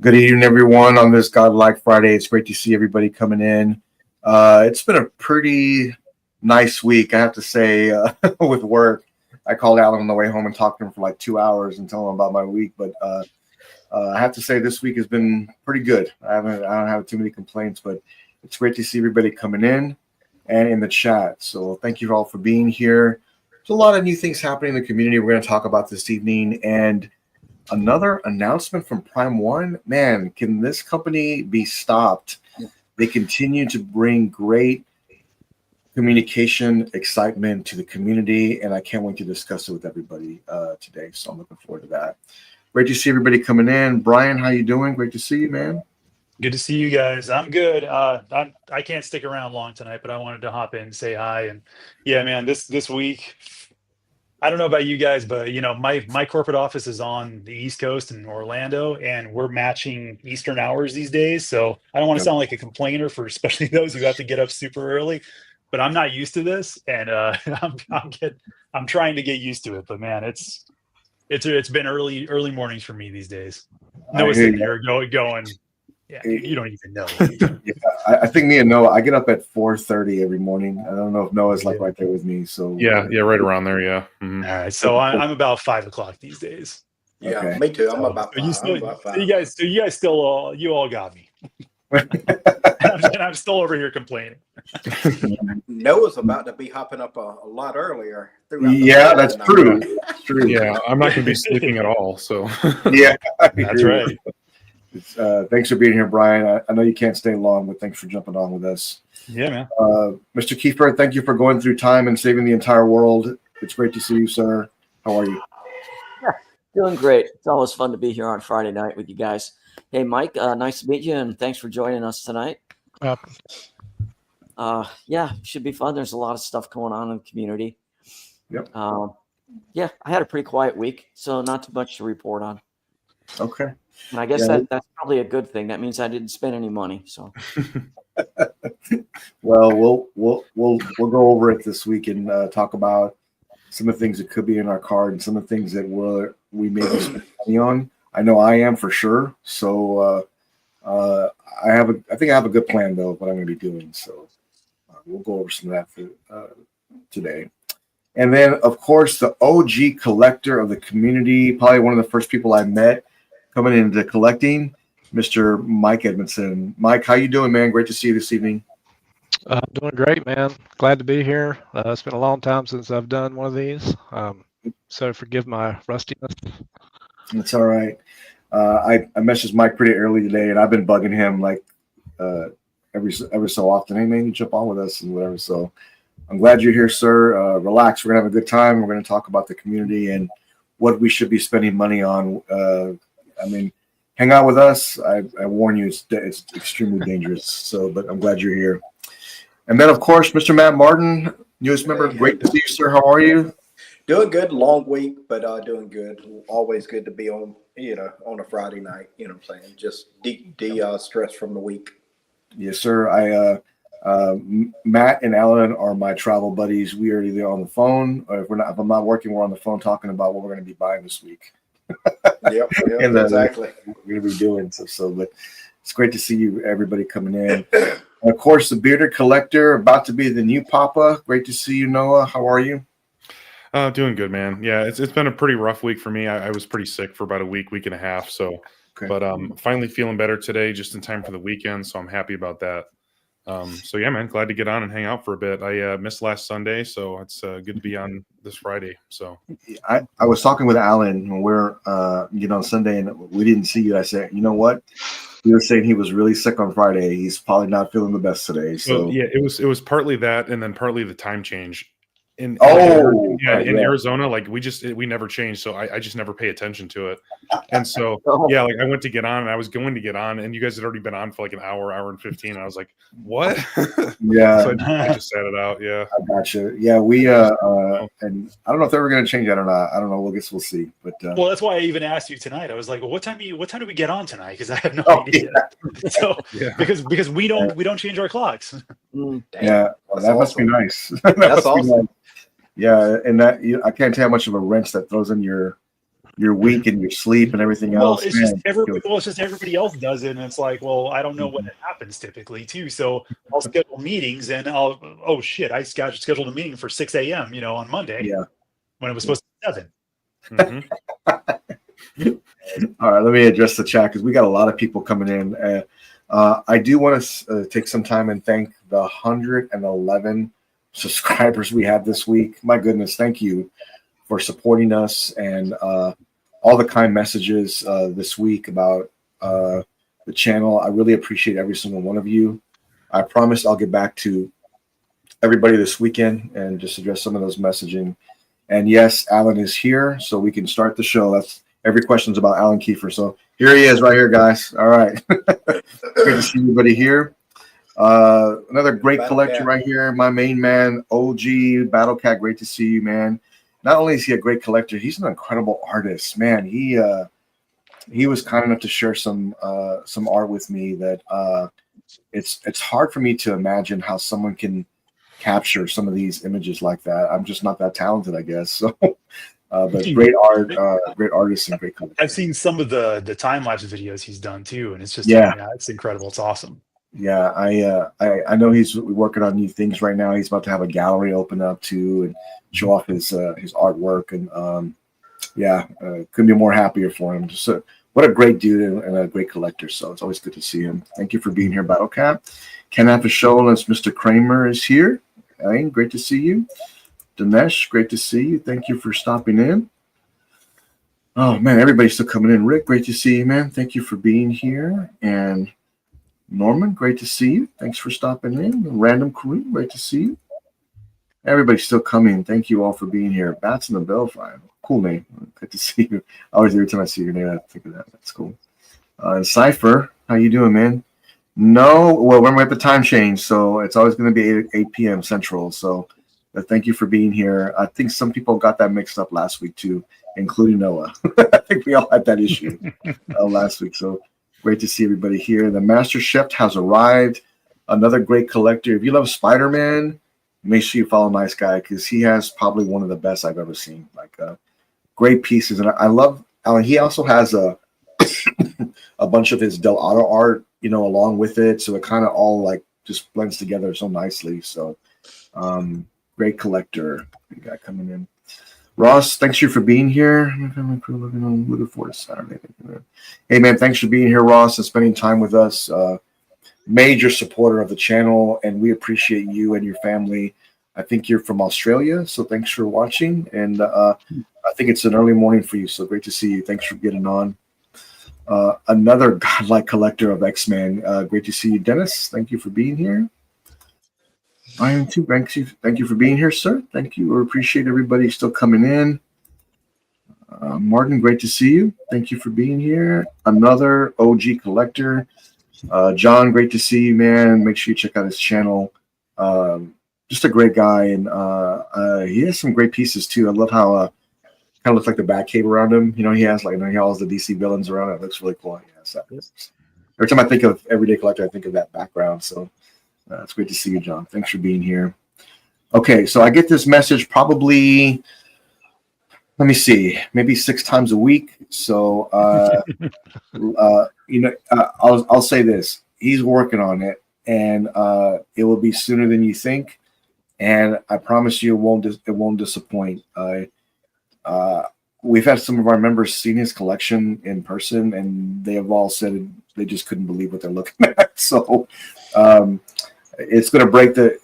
Good evening, everyone, on this Godlike Friday. It's great to see everybody coming in. It's been a pretty nice week, I have to say, with work. I called Alan on the way home and talked to him for like 2 hours and told him about my week. But I have to say this week has been pretty good. I don't have too many complaints, but it's great to see everybody coming in and in the chat. So thank you all for being here. There's a lot of new things happening in the community we're going to talk about this evening. And another announcement from Prime One. Man, can this company be stopped? They continue to bring great communication, excitement to the community, and I can't wait to discuss it with everybody today. So I'm looking forward to that. Great to see everybody coming in. Brian, how you doing? Great to see you, man. Good to see you guys. I'm good. I can't stick around long tonight, but I wanted to hop in and say hi. And yeah, man, this week, I don't know about you guys, but my corporate office is on the East Coast in Orlando, and we're matching Eastern hours these days. So I don't want to sound like a complainer for especially those who have to get up super early, but I'm not used to this, and I'm trying to get used to it. But man, it's been early mornings for me these days. Noah's sitting there going. Yeah, you don't even know. Yeah, I think me and Noah, I get up at 4:30 every morning. I don't know if Noah's like right there with me. So yeah, right around there. Yeah. Mm-hmm. All right, so I'm about 5 o'clock these days. Yeah, okay. Me too. I'm about 5. You guys still all got me. and I'm still over here complaining. Noah's about to be hopping up a lot earlier. Yeah, that's true. That's true. Yeah, I'm not going to be sleeping at all. So yeah, that's right. Thanks for being here, Brian. I know you can't stay long, but thanks for jumping on with us. Yeah, man. Mr. Kiefer, thank you for going through time and saving the entire world. It's great to see you, sir. How are you? Yeah, doing great. It's always fun to be here on Friday night with you guys. Hey, Mike, nice to meet you, and thanks for joining us tonight. Yeah, should be fun. There's a lot of stuff going on in the community. Yep. Yeah, I had a pretty quiet week, so not too much to report on. Okay. And I guess that's probably a good thing. That means I didn't spend any money. So, well, we'll go over it this week and talk about some of the things that could be in our card and some of the things that we may be spending money on. I know I am for sure. So I think I have a good plan though of what I'm going to be doing. So we'll go over some of that today. And then, of course, the OG collector of the community, probably one of the first people I met coming into collecting, Mr. Mike Edmondson. Mike, how you doing, man? Great to see you this evening. Doing great, man. Glad to be here. It's been a long time since I've done one of these, so forgive my rustiness. It's all right. I messaged Mike pretty early today, and I've been bugging him like every so often. Hey, man, you jump on with us and whatever. So I'm glad you're here, sir. Relax. We're gonna have a good time. We're gonna talk about the community and what we should be spending money on. I mean, hang out with us. I warn you, it's extremely dangerous. So, but I'm glad you're here. And then, of course, Mr. Matt Martin, newest member. Great to see you, sir. How are you? Doing good. Long week, but doing good. Always good to be on, on a Friday night. You know what I'm saying? Just de-stress from the week. Yes, sir. Matt and Alan are my travel buddies. We are either on the phone, or if I'm not working, we're on the phone talking about what we're going to be buying this week. Yep, exactly. We're going to be doing so, but it's great to see you, everybody coming in. And of course, the bearded collector, about to be the new Papa. Great to see you, Noah. How are you? Doing good, man. Yeah, it's been a pretty rough week for me. I was pretty sick for about a week and a half. So, okay. But finally feeling better today, just in time for the weekend. So I'm happy about that. So yeah, man, glad to get on and hang out for a bit. I missed last Sunday, so it's good to be on this Friday. So I was talking with Alan when we're on Sunday, and we didn't see you. I said, you know what? He was saying he was really sick on Friday. He's probably not feeling the best today. So yeah, it was partly that, and then partly the time change. In Arizona, like we never change, so I just never pay attention to it. And so yeah, like I went to get on, and I was going to get on, and you guys had already been on for like an hour and 15. And I was like, what? Yeah. So I just sat it out. Yeah, I gotcha. Yeah, we and I don't know if they're going to change that or not. I don't know. We'll see. But well, that's why I even asked you tonight. I was like, well, what time do we get on tonight? Because I have no idea. Yeah. So because we don't change our clocks. Yeah, well, that must be nice. That's awesome. Nice. Yeah, and that I can't tell how much of a wrench that throws in your your week and your sleep and everything Well, else. it's Man, just everybody else does it, and it's like, well, I don't know when it happens typically too. So I'll schedule meetings, and oh shit, I scheduled a meeting for 6 a.m. On Monday. Yeah. When it was supposed to be 7. All right, let me address the chat because we got a lot of people coming in. I do want to take some time and thank the 111 subscribers we have this week. My goodness, thank you for supporting us and all the kind messages this week about the channel. I really appreciate every single one of you. I promise I'll get back to everybody this weekend and just address some of those messaging. And yes, Alan is here, so we can start the show. That's every question's about Alan Kiefer. So here he is right here, guys. All right. Great to see everybody here. Another great collector right here. My main man, OG Battle Cat. Great to see you, man. Not only is he a great collector, he's an incredible artist, man. He was kind enough to share some art with me that it's hard for me to imagine how someone can capture some of these images like that. I'm just not that talented, I guess. So, but great art, great artist, and great collector. I've seen some of the time lapse videos he's done too, and it's just it's incredible. It's awesome. Yeah, I know he's working on new things right now. He's about to have a gallery open up too and show off his artwork, and couldn't be more happier for him. Just what a great dude and a great collector. So it's always good to see him. Thank you for being here, Battle Cat. Ken Afisholas, Mr. Kramer is here. Hey, great to see you. Dinesh, great to see you. Thank you for stopping in. Oh man, everybody's still coming in. Rick, great to see you, man. Thank you for being here. And Norman, great to see you. Thanks for stopping in. Random Queen, great to see you. Everybody's still coming. Thank you all for being here. Bats in the Bellfire. Cool name. Good to see you. Always every time I see your name, I think of that. That's cool. And Cypher, how you doing, man? No, well, we're at the time change, so it's always going to be 8 p.m. Central. So thank you for being here. I think some people got that mixed up last week too, including Noah. I think we all had that issue last week. So great to see everybody here. The Master Chef has arrived. Another great collector. If you love Spider-Man, make sure you follow Nice Guy because he has probably one of the best I've ever seen. Like great pieces, and I love Alan. He also has a bunch of his Del Auto art, along with it. So it kind of all like just blends together so nicely. So great collector. We got coming in. Ross, thanks you for being here. Looking forward to Saturday. Hey man, thanks for being here, Ross, and spending time with us. Major supporter of the channel, and we appreciate you and your family. I think you're from Australia, so thanks for watching. And I think it's an early morning for you, so great to see you. Thanks for getting on. Another godlike collector of X-Men. Great to see you, Dennis. Thank you for being here. Ryan, too. Thank you for being here, sir. Thank you. We appreciate everybody still coming in. Martin, great to see you. Thank you for being here. Another OG collector. John, great to see you, man. Make sure you check out his channel. Just a great guy, and he has some great pieces too. I love how kind of looks like the Batcave around him. He has he has the DC villains around it. It looks really cool. Every time I think of Everyday Collector, I think of that background. So it's great to see you, John. Thanks for being here. Okay, so I get this message probably, let me see, maybe 6 times a week. So I'll say this: he's working on it, and it will be sooner than you think. And I promise you, it won't disappoint. We've had some of our members seen his collection in person, and they have all said they just couldn't believe what they're looking at. So it's going to break the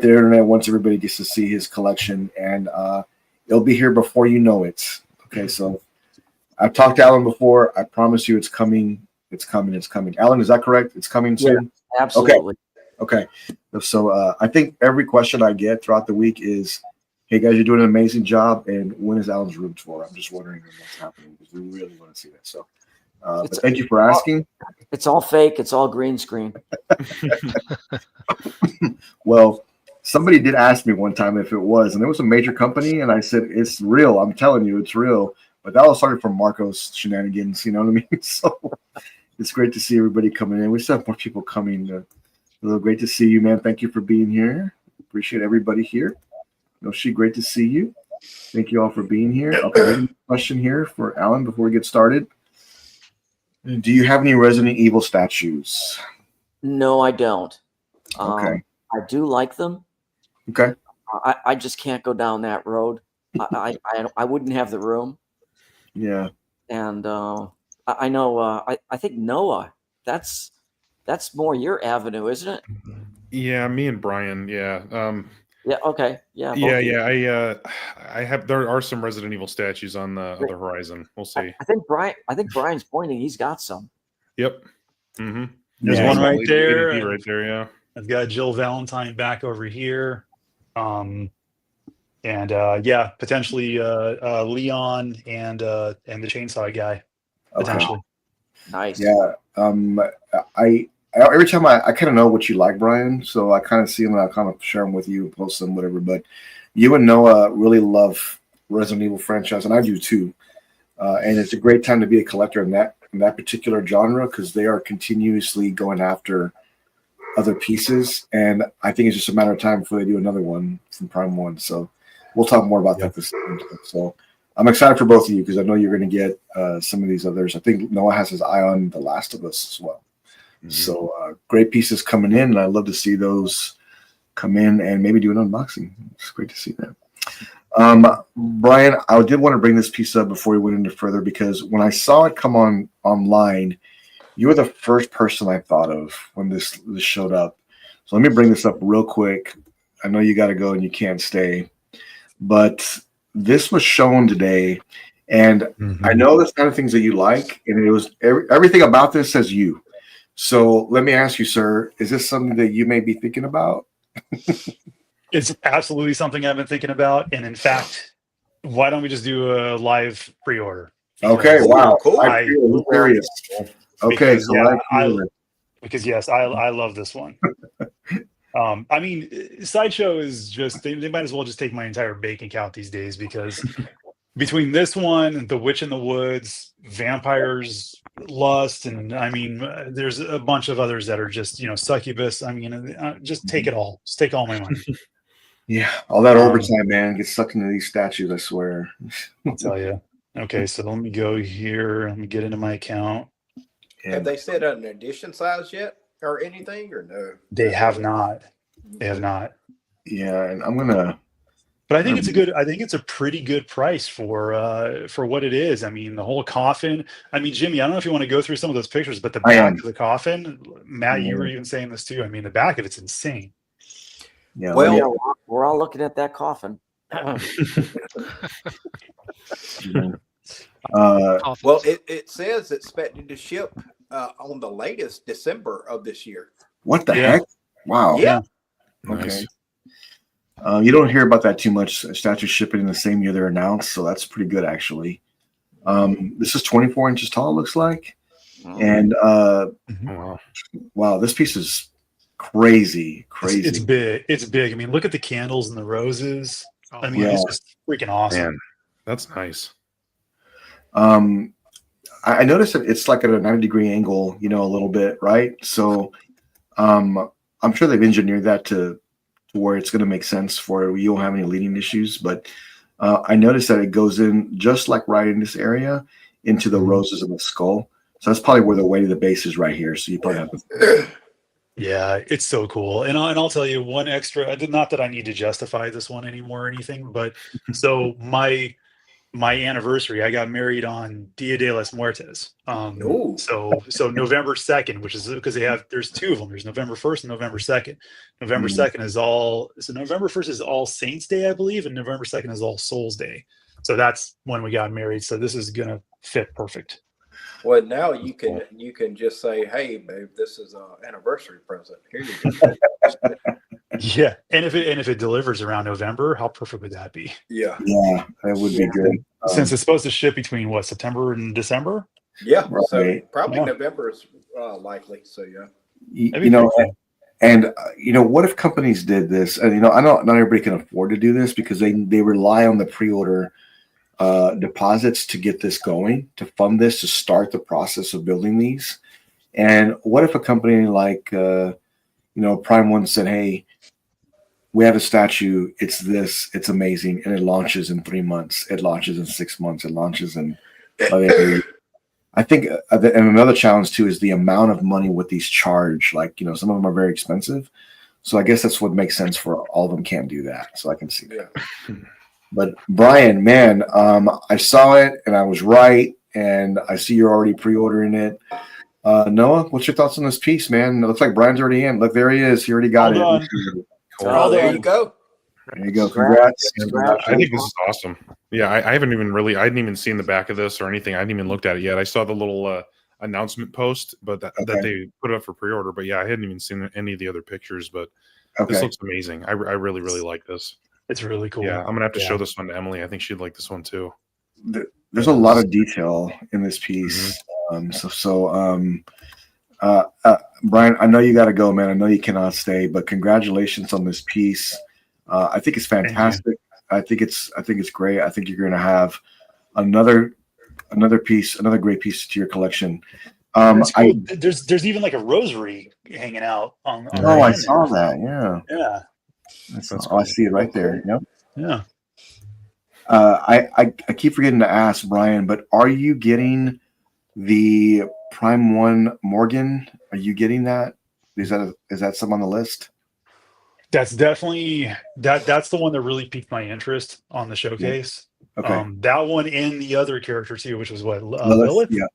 internet once everybody gets to see his collection, and it'll be here before you know it. Okay, so I've talked to Alan before. I promise you, it's coming. It's coming. It's coming. Alan, is that correct? It's coming soon. Yeah, absolutely. Okay. So I think every question I get throughout the week is, "Hey guys, you're doing an amazing job, and when is Alan's room tour?" I'm just wondering what's happening because we really want to see that. So, but thank you for asking. It's all fake. It's all green screen. Well, somebody did ask me one time if it was, and it was a major company, and I said it's real. I'm telling you, it's real. But that all started from Marco's shenanigans. You know what I mean? So it's great to see everybody coming in. We still have more people coming. Great to see you, man. Thank you for being here. Appreciate everybody here. Yoshi, great to see you. Thank you all for being here. Okay, question here for Alan before we get started. Do you have any Resident Evil statues? No, I don't. Okay. I do like them. Okay. I just can't go down that road. I wouldn't have the room. Yeah. And I know. I think Noah. That's more your avenue, isn't it? Yeah, me and Brian. Yeah. Yeah. Okay. Yeah. Yeah. I have. There are some Resident Evil statues on the horizon. We'll see. I think Brian's pointing. He's got some. Yep. Mm-hmm. There's Yeah, one right ADP there. right there. Yeah. I've got Jill Valentine back over here. Potentially Leon and the chainsaw guy. Potentially. Nice. Yeah. I every time I kind of know what you like, Brian. So I kind of see them and I kind of share them with you, post them, whatever. But you and Noah really love Resident Evil franchise, and I do too. And it's a great time to be a collector in that particular genre because they are continuously going after other pieces, and I think it's just a matter of time before they do another one from Prime One. So we'll talk more about that this time. So I'm excited for both of you because I know you're going to get some of these others. I think Noah has his eye on The Last of Us as well. Mm-hmm. So great pieces coming in, and I'd love to see those come in and maybe do an unboxing. It's great to see that. Brian, I did want to bring this piece up before we went into further because when I saw it come online, you were the first person I thought of when this showed up. So let me bring this up real quick. I know you got to go and you can't stay, but this was shown today, and I know the kind of things that you like, and it was everything about this says you. So let me ask you, sir, is this something that you may be thinking about? It's absolutely something I've been thinking about, and in fact, why don't we just do a live pre-order? Okay, wow, cool. I'm curious. Okay, because, I love this one. I mean, Sideshow is just they might as well just take my entire bank account these days because between this one, The Witch in the Woods, Vampires Lust, and I mean, there's a bunch of others that are just Succubus. I mean, just take it all. Just take all my money. Yeah, all that overtime, man, gets sucked into these statues. I swear. I'll tell you. Okay, so let me go here. Let me get into my account. Have they set an edition size yet or anything, or no? They have not. They have not. Yeah, and I'm gonna. But I think it's a good. I think it's a pretty good price for what it is. I mean, the whole coffin. I mean, Jimmy, I don't know if you want to go through some of those pictures, but the back of the coffin, Matt, you were even saying this too. I mean, the back of it's insane. Yeah. Well, Yeah, we're all looking at that coffin. Well, it says expected to ship on the latest December of this year. What the heck? Wow. Yeah. Okay. Nice. You don't hear about that too much. Statues shipping in the same year they're announced, so that's pretty good actually. This is 24 inches tall, looks like, and wow, this piece is crazy. It's big. It's big. I mean, look at the candles and the roses. I mean, it's just freaking awesome. Man, that's nice. I noticed that it's like at a 90-degree angle, a little bit, right? So I'm sure they've engineered that to where it's going to make sense for you don't have any leading issues. But I noticed that it goes in just like right in this area into the roses and the skull. So that's probably where the weight of the base is right here. So you probably have to. Yeah, it's so cool. And I'll tell you one extra, not that I need to justify this one anymore or anything, but so my anniversary, I got married on Dia de las Muertes. So November 2nd, which is because there's two of them. There's November 1st and November 2nd. November 2nd is November 1st is All Saints Day, I believe, and November 2nd is All Souls Day. So that's when we got married. So this is gonna fit perfect. Well, now you can just say, "Hey, babe, this is an anniversary present. Here you go." Yeah, and if it delivers around November, how perfect would that be? Yeah, that would be good. Since it's supposed to ship between September and December. Yeah, right. So probably November is likely. So yeah, what if companies did this? And I know not everybody can afford to do this because they rely on the pre-order deposits to get this going, to fund this, to start the process of building these. And what if a company like Prime One said, "Hey, we have a statue. It's this. It's amazing, and it launches in 3 months. It launches in 6 months. It launches in. I think, and another challenge too is the amount of money what these charge. Like, some of them are very expensive, so I guess that's what makes sense for all of them can't do that. So I can see that. But Brian, man, I saw it and I was right, and I see you're already pre-ordering it. Noah, what's your thoughts on this piece, man? It looks like Brian's already in. Look, there he is. He already got Hold it. on. Oh, there you go. There you go. Congrats. I think this is awesome. Yeah, I didn't even seen the back of this or anything. I hadn't even looked at it yet. I saw the little announcement post, but that they put up for pre-order. But yeah, I hadn't even seen any of the other pictures. But this looks amazing. I really, really like this. It's really cool. Yeah, I'm gonna have to show this one to Emily. I think she'd like this one too. There's a lot of detail in this piece. Brian, I know you got to go, man. I know you cannot stay, but congratulations on this piece. I think it's fantastic. I think it's great. I think you're going to have another piece, another great piece to your collection. Cool. There's even like a rosary hanging out on I saw that. Yeah. I see it right there. Yep. Yeah. I keep forgetting to ask Brian, but are you getting the Prime 1 Morgan? Are you getting that? Is that some on the list? That's definitely that's the one that really piqued my interest on the showcase. Okay. That one and the other character too, which was what Lilith? Yeah.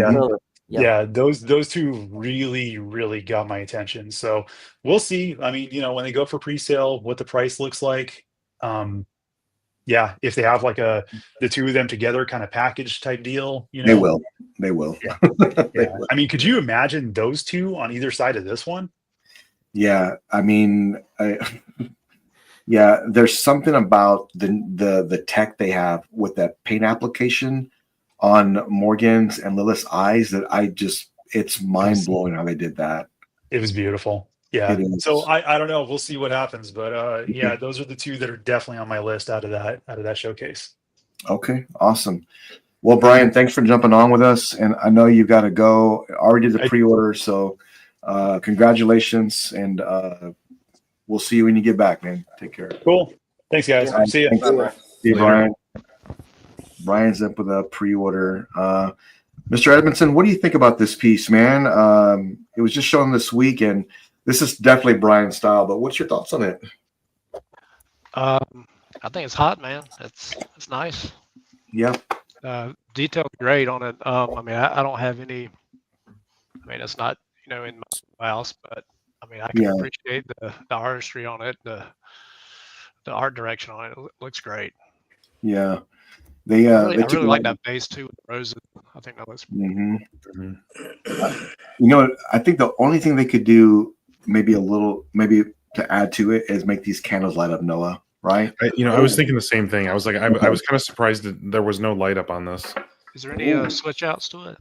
Lilith. Yeah, those two really, really got my attention. So we'll see. I mean, when they go for pre-sale, what the price looks like. If they have like the two of them together kind of package type deal, They will. Yeah. I mean, could you imagine those two on either side of this one? Yeah, I mean, there's something about the tech they have with that paint application on Morgan's and Lilith's eyes that it's mind blowing how they did that. It was beautiful. Yeah. So I don't know. We'll see what happens, but those are the two that are definitely on my list out of that showcase. Okay, awesome. Well, Brian, thanks for jumping on with us, and I know you got to go. Already did the pre-order, so congratulations, and we'll see you when you get back, man. Take care. Cool. Thanks, guys. See you. See you, Brian. Brian's up with a pre-order. Mr. Edmondson, what do you think about this piece, man? It was just shown this week, and this is definitely Brian's style, but what's your thoughts on it? I think it's hot, man. It's nice. Yeah. Detailed great on it. I mean, I don't have any. I mean, it's not in my house, but I mean, I can appreciate the artistry on it, the art direction on it. It looks great. Yeah. I really like that base too with the roses. I think that looks. I think the only thing they could do, maybe to add to it, is make these candles light up, Noah. Right? I was thinking the same thing. I was like, I was kind of surprised that there was no light up on this. Is there any switch outs to it?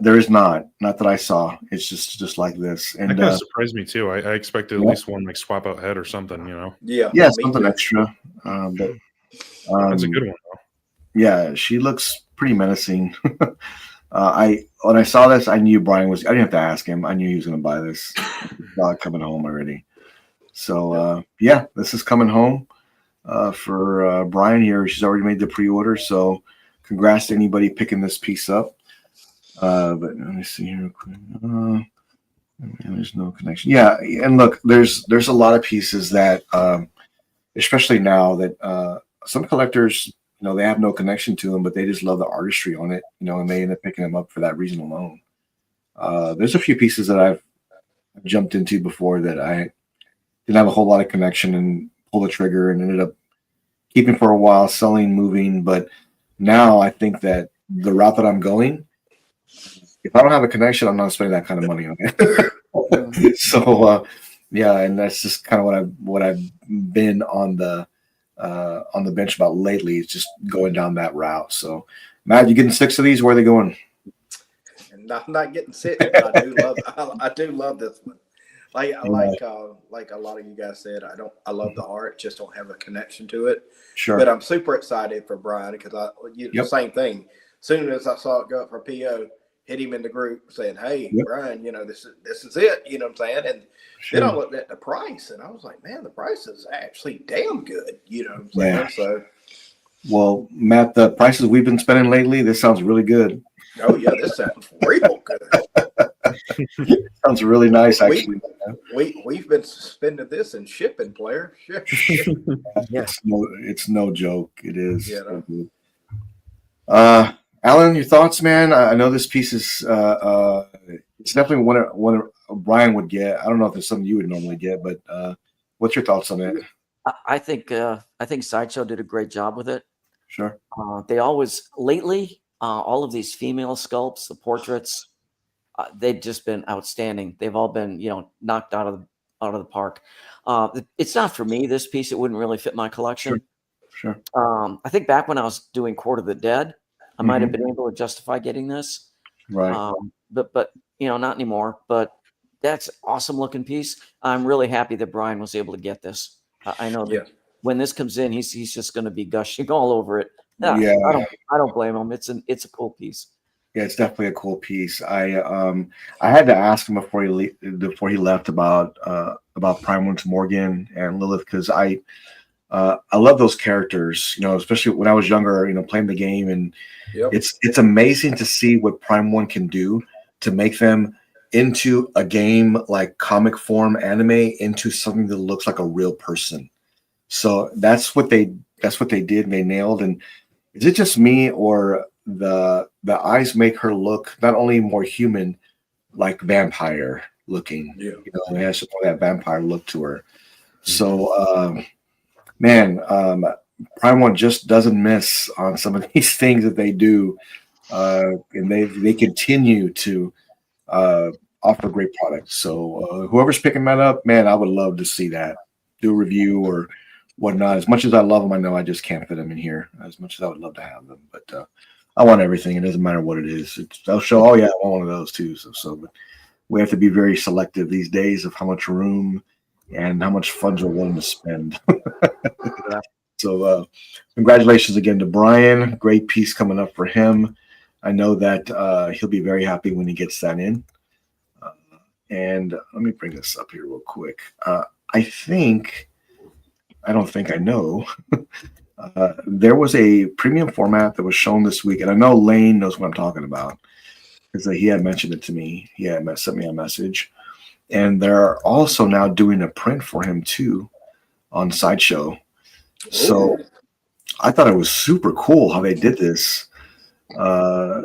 There is not that I saw. It's just like this, and that kind of surprised me too. I expected at least one like swap out head or something. Yeah, something extra. But that's a good one though. Yeah, she looks pretty menacing. When I saw this, I knew Brian was. I didn't have to ask him. I knew he was going to buy this. Saw it coming home already. So this is coming home for Brian here. She's already made the pre-order. So congrats to anybody picking this piece up. But let me see here real quick. There's no connection. Yeah, and look, there's a lot of pieces that, especially now that some collectors, they have no connection to them, but they just love the artistry on it, and they end up picking them up for that reason alone. There's a few pieces that I've jumped into before that I didn't have a whole lot of connection and pull the trigger and ended up keeping for a while, selling, moving. But now I think that the route that I'm going, if I don't have a connection, I'm not spending that kind of money on it. So and that's just kind of what I've been on the bench about lately. Is just going down that route. So Matt, you getting 6 of these? Where are they going? And I'm not getting 6, but I do love this one. Like a lot of you guys said, I love the art, just don't have a connection to it. Sure. But I'm super excited for Brian because the same thing. Soon as I saw it go up for PO, hit him in the group saying, "Hey, Yep. Brian, this is it." You know what I'm saying? And then I looked at the price, and I was like, "Man, the price is actually damn good." You know what I'm saying? Yeah. So, well, Matt, the prices we've been spending lately, this sounds really good. oh yeah, this sounds real good. Sounds really nice, actually. We've been spending this in shipping, player. Yes. It's no joke. It is. Yeah, Alan, your thoughts, man? I know this piece is it's definitely one Brian would get. I don't know if it's something you would normally get, but what's your thoughts on it? I think Sideshow did a great job with it. Sure. They always lately all of these female sculpts, the portraits, they've just been outstanding. They've all been knocked out of the park. It's not for me, this piece. It wouldn't really fit my collection. Sure. I think back when I was doing Court of the Dead, I might have been able to justify getting this. Right. But not anymore. But that's an awesome looking piece. I'm really happy that Brian was able to get this. I know that when this comes in, he's just going to be gushing all over it. Yeah. I don't blame him. It's a cool piece. Yeah, it's definitely a cool piece. I had to ask him before he left about Prime Wins Morgan and Lilith, because I love those characters, especially when I was younger, playing the game, and it's amazing to see what Prime One can do to make them into a game like comic form anime into something that looks like a real person. So that's what they did, and they nailed. And is it just me, or the eyes make her look not only more human, like vampire looking? It has that vampire look to her. So Prime One just doesn't miss on some of these things that they do, and they continue to offer great products. So whoever's picking that up, man, I would love to see that, do a review or whatnot. As much as I love them, I know I just can't fit them in here. As much as I would love to have them, but I want everything. It doesn't matter what it is. They'll show, oh yeah, I want one of those too. But we have to be very selective these days of how much room and how much funds we're willing to spend. So congratulations again to Brian. Great piece coming up for him. I know that he'll be very happy when he gets that in. And let me bring this up here real quick. I don't think I know. There was a premium format that was shown this week, and I know Lane knows what I'm talking about because he had mentioned it to me. He had sent me a message. And they're also now doing a print for him too on Sideshow. So I thought it was super cool how they did this. I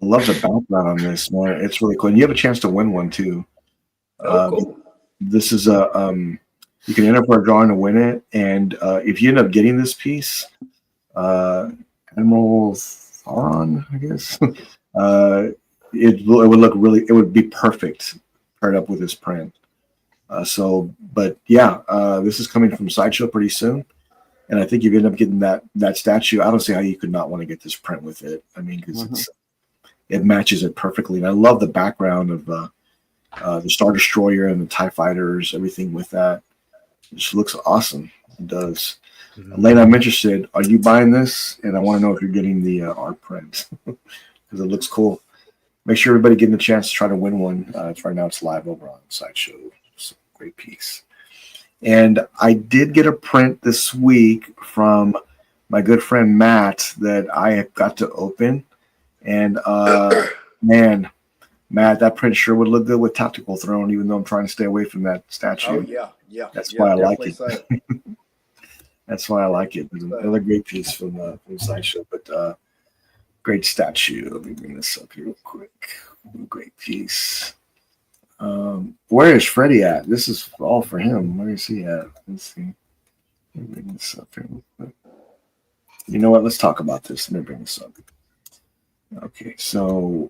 love the background on this, man. It's really cool. And you have a chance to win one too. Cool. This is you can enter for a drawing to win it. And if you end up getting this piece, Admiral Thrawn, I guess, it would look really, it would be perfect paired up with this print. But this is coming from Sideshow pretty soon. And I think you end up getting that statue. I don't see how you could not want to get this print with it. I mean, because it matches it perfectly. And I love the background of the Star Destroyer and the TIE Fighters, everything with that. It just looks awesome. It does. Lane, I'm interested. Are you buying this? And I want to know if you're getting the art print because it looks cool. Make sure everybody getting a chance to try to win one. Right now it's live over on Sideshow. It's a great piece. And I did get a print this week from my good friend Matt that I got to open. And man, Matt, that print sure would look good with Tactical Throne, even though I'm trying to stay away from that statue. Oh, yeah. That's why I like it. So. That's why I like it. Another great piece from Sideshow, but great statue. Let me bring this up here real quick. Great piece. Where is Freddie at? This is all for him. Where is he at? Let's see. Let me bring this up here real quick. You know what? Let's talk about this. Let me bring this up. Okay, so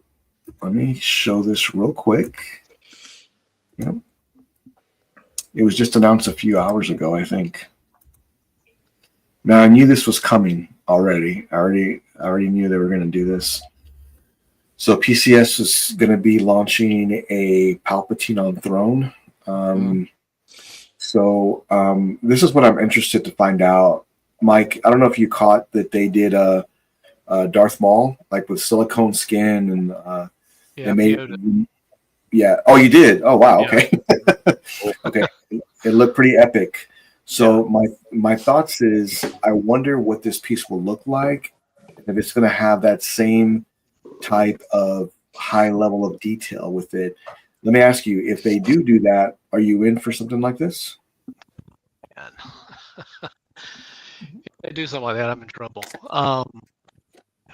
let me show this real quick. Yep. It was just announced a few hours ago, I think. Now I knew this was coming already. I already knew they were going to do this. So PCS is going to be launching a Palpatine on Throne. So this is what I'm interested to find out. Mike, I don't know if you caught that they did Darth Maul, like with silicone skin, and Yeah, they made PO'd it. yeah. Oh, you did. Oh, wow. Yeah. Okay. Okay. It looked pretty epic. So my thoughts is, I wonder what this piece will look like, if it's going to have that same type of high level of detail with it. Let me ask you, if they do that, are you in for something like this? Man. If they do something like that, I'm in trouble.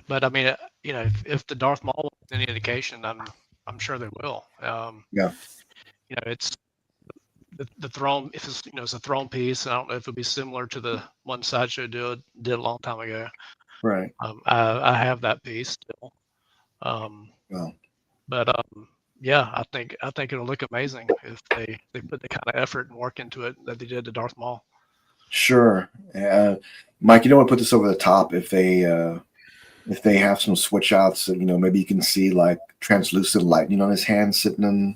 But I mean, if the Darth Maul is any indication, I'm sure they will. Yeah. It's the Thrawn. If it's it's a Thrawn piece, I don't know if it'll be similar to the one Sideshow did a long time ago. Right. I have that piece still. Well, But yeah, I think it'll look amazing if they put the kind of effort and work into it that they did to Darth Maul. sure. Mike, you don't want to put this over the top if they have some switch outs, maybe you can see like translucent lightning on his hand sitting in,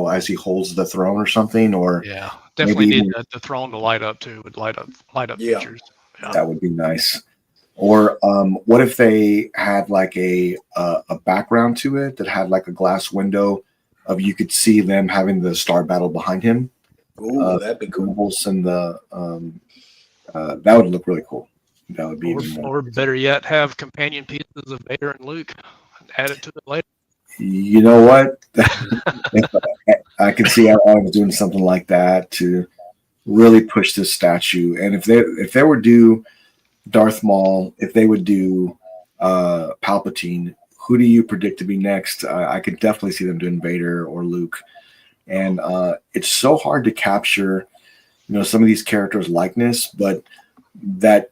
as he holds the throne or something, or Yeah, definitely maybe need the Throne to light up too, with light up Yeah. features. Yeah. that would be nice. Or what if they had like a background to it that had like a glass window of, you could see them having the star battle behind him. Ooh, that'd be cool. And the that would look really cool. That would be even more. Or better yet, have companion pieces of Vader and Luke and add it to it later. You know what? I can see Alan doing something like that to really push this statue. And if they would do Darth Maul, if they would do Palpatine, who do you predict to be next? I could definitely see them doing Vader or Luke. And it's so hard to capture, some of these characters' likeness, but that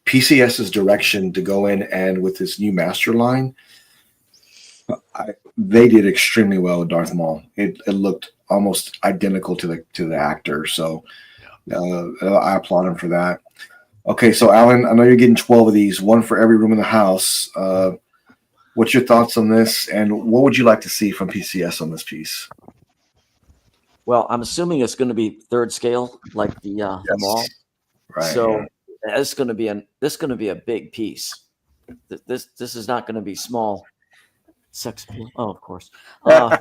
PCS's direction to go in and with this new master line, they did extremely well with Darth Maul. It looked almost identical to the actor. So I applaud him for that. Okay, so Alan, I know you're getting 12 of these, one for every room in the house. What's your thoughts on this, and what would you like to see from PCS on this piece? Well, I'm assuming it's going to be third scale, like the mall. Right. So it's going to be a big piece. This is not going to be small. Sex appeal. Oh, of course. And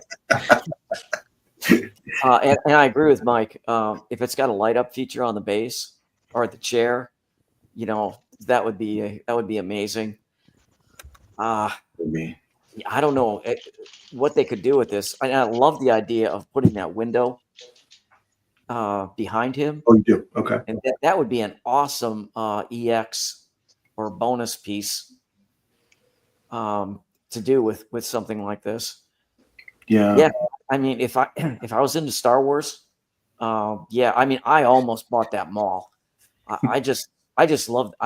I agree with Mike. If it's got a light up feature on the base or the chair, that would be amazing. I don't know what they could do with this. I love the idea of putting that window behind him. Oh, you do? Okay. And that would be an awesome EX or bonus piece to do with something like this. Yeah. I mean, if I was into Star Wars, I mean, I almost bought that mall. I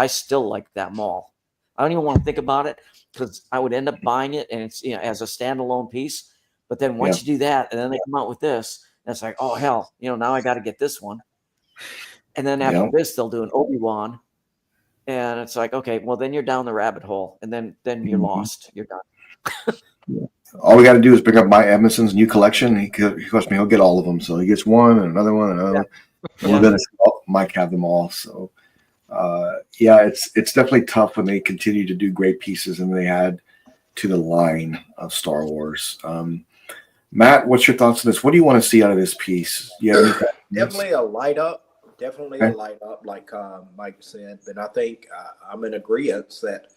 still like that mall. I don't even want to think about it, because I would end up buying it, and it's as a standalone piece. But then once you do that, and then they come out with this, and it's like, oh hell, now I got to get this one. And then after this, they'll do an Obi-Wan, and it's like, okay, well then you're down the rabbit hole, and then you're lost, you're done. All we got to do is pick up Mike Edmondson's new collection. He'll get all of them. So he gets one and another one and another. And we're going to Mike have them all. So. It's definitely tough when they continue to do great pieces and they add to the line of Star Wars. Matt, what's your thoughts on this? What do you want to see out of this piece? Definitely a light up, like Mike said. But I think I'm in agreement that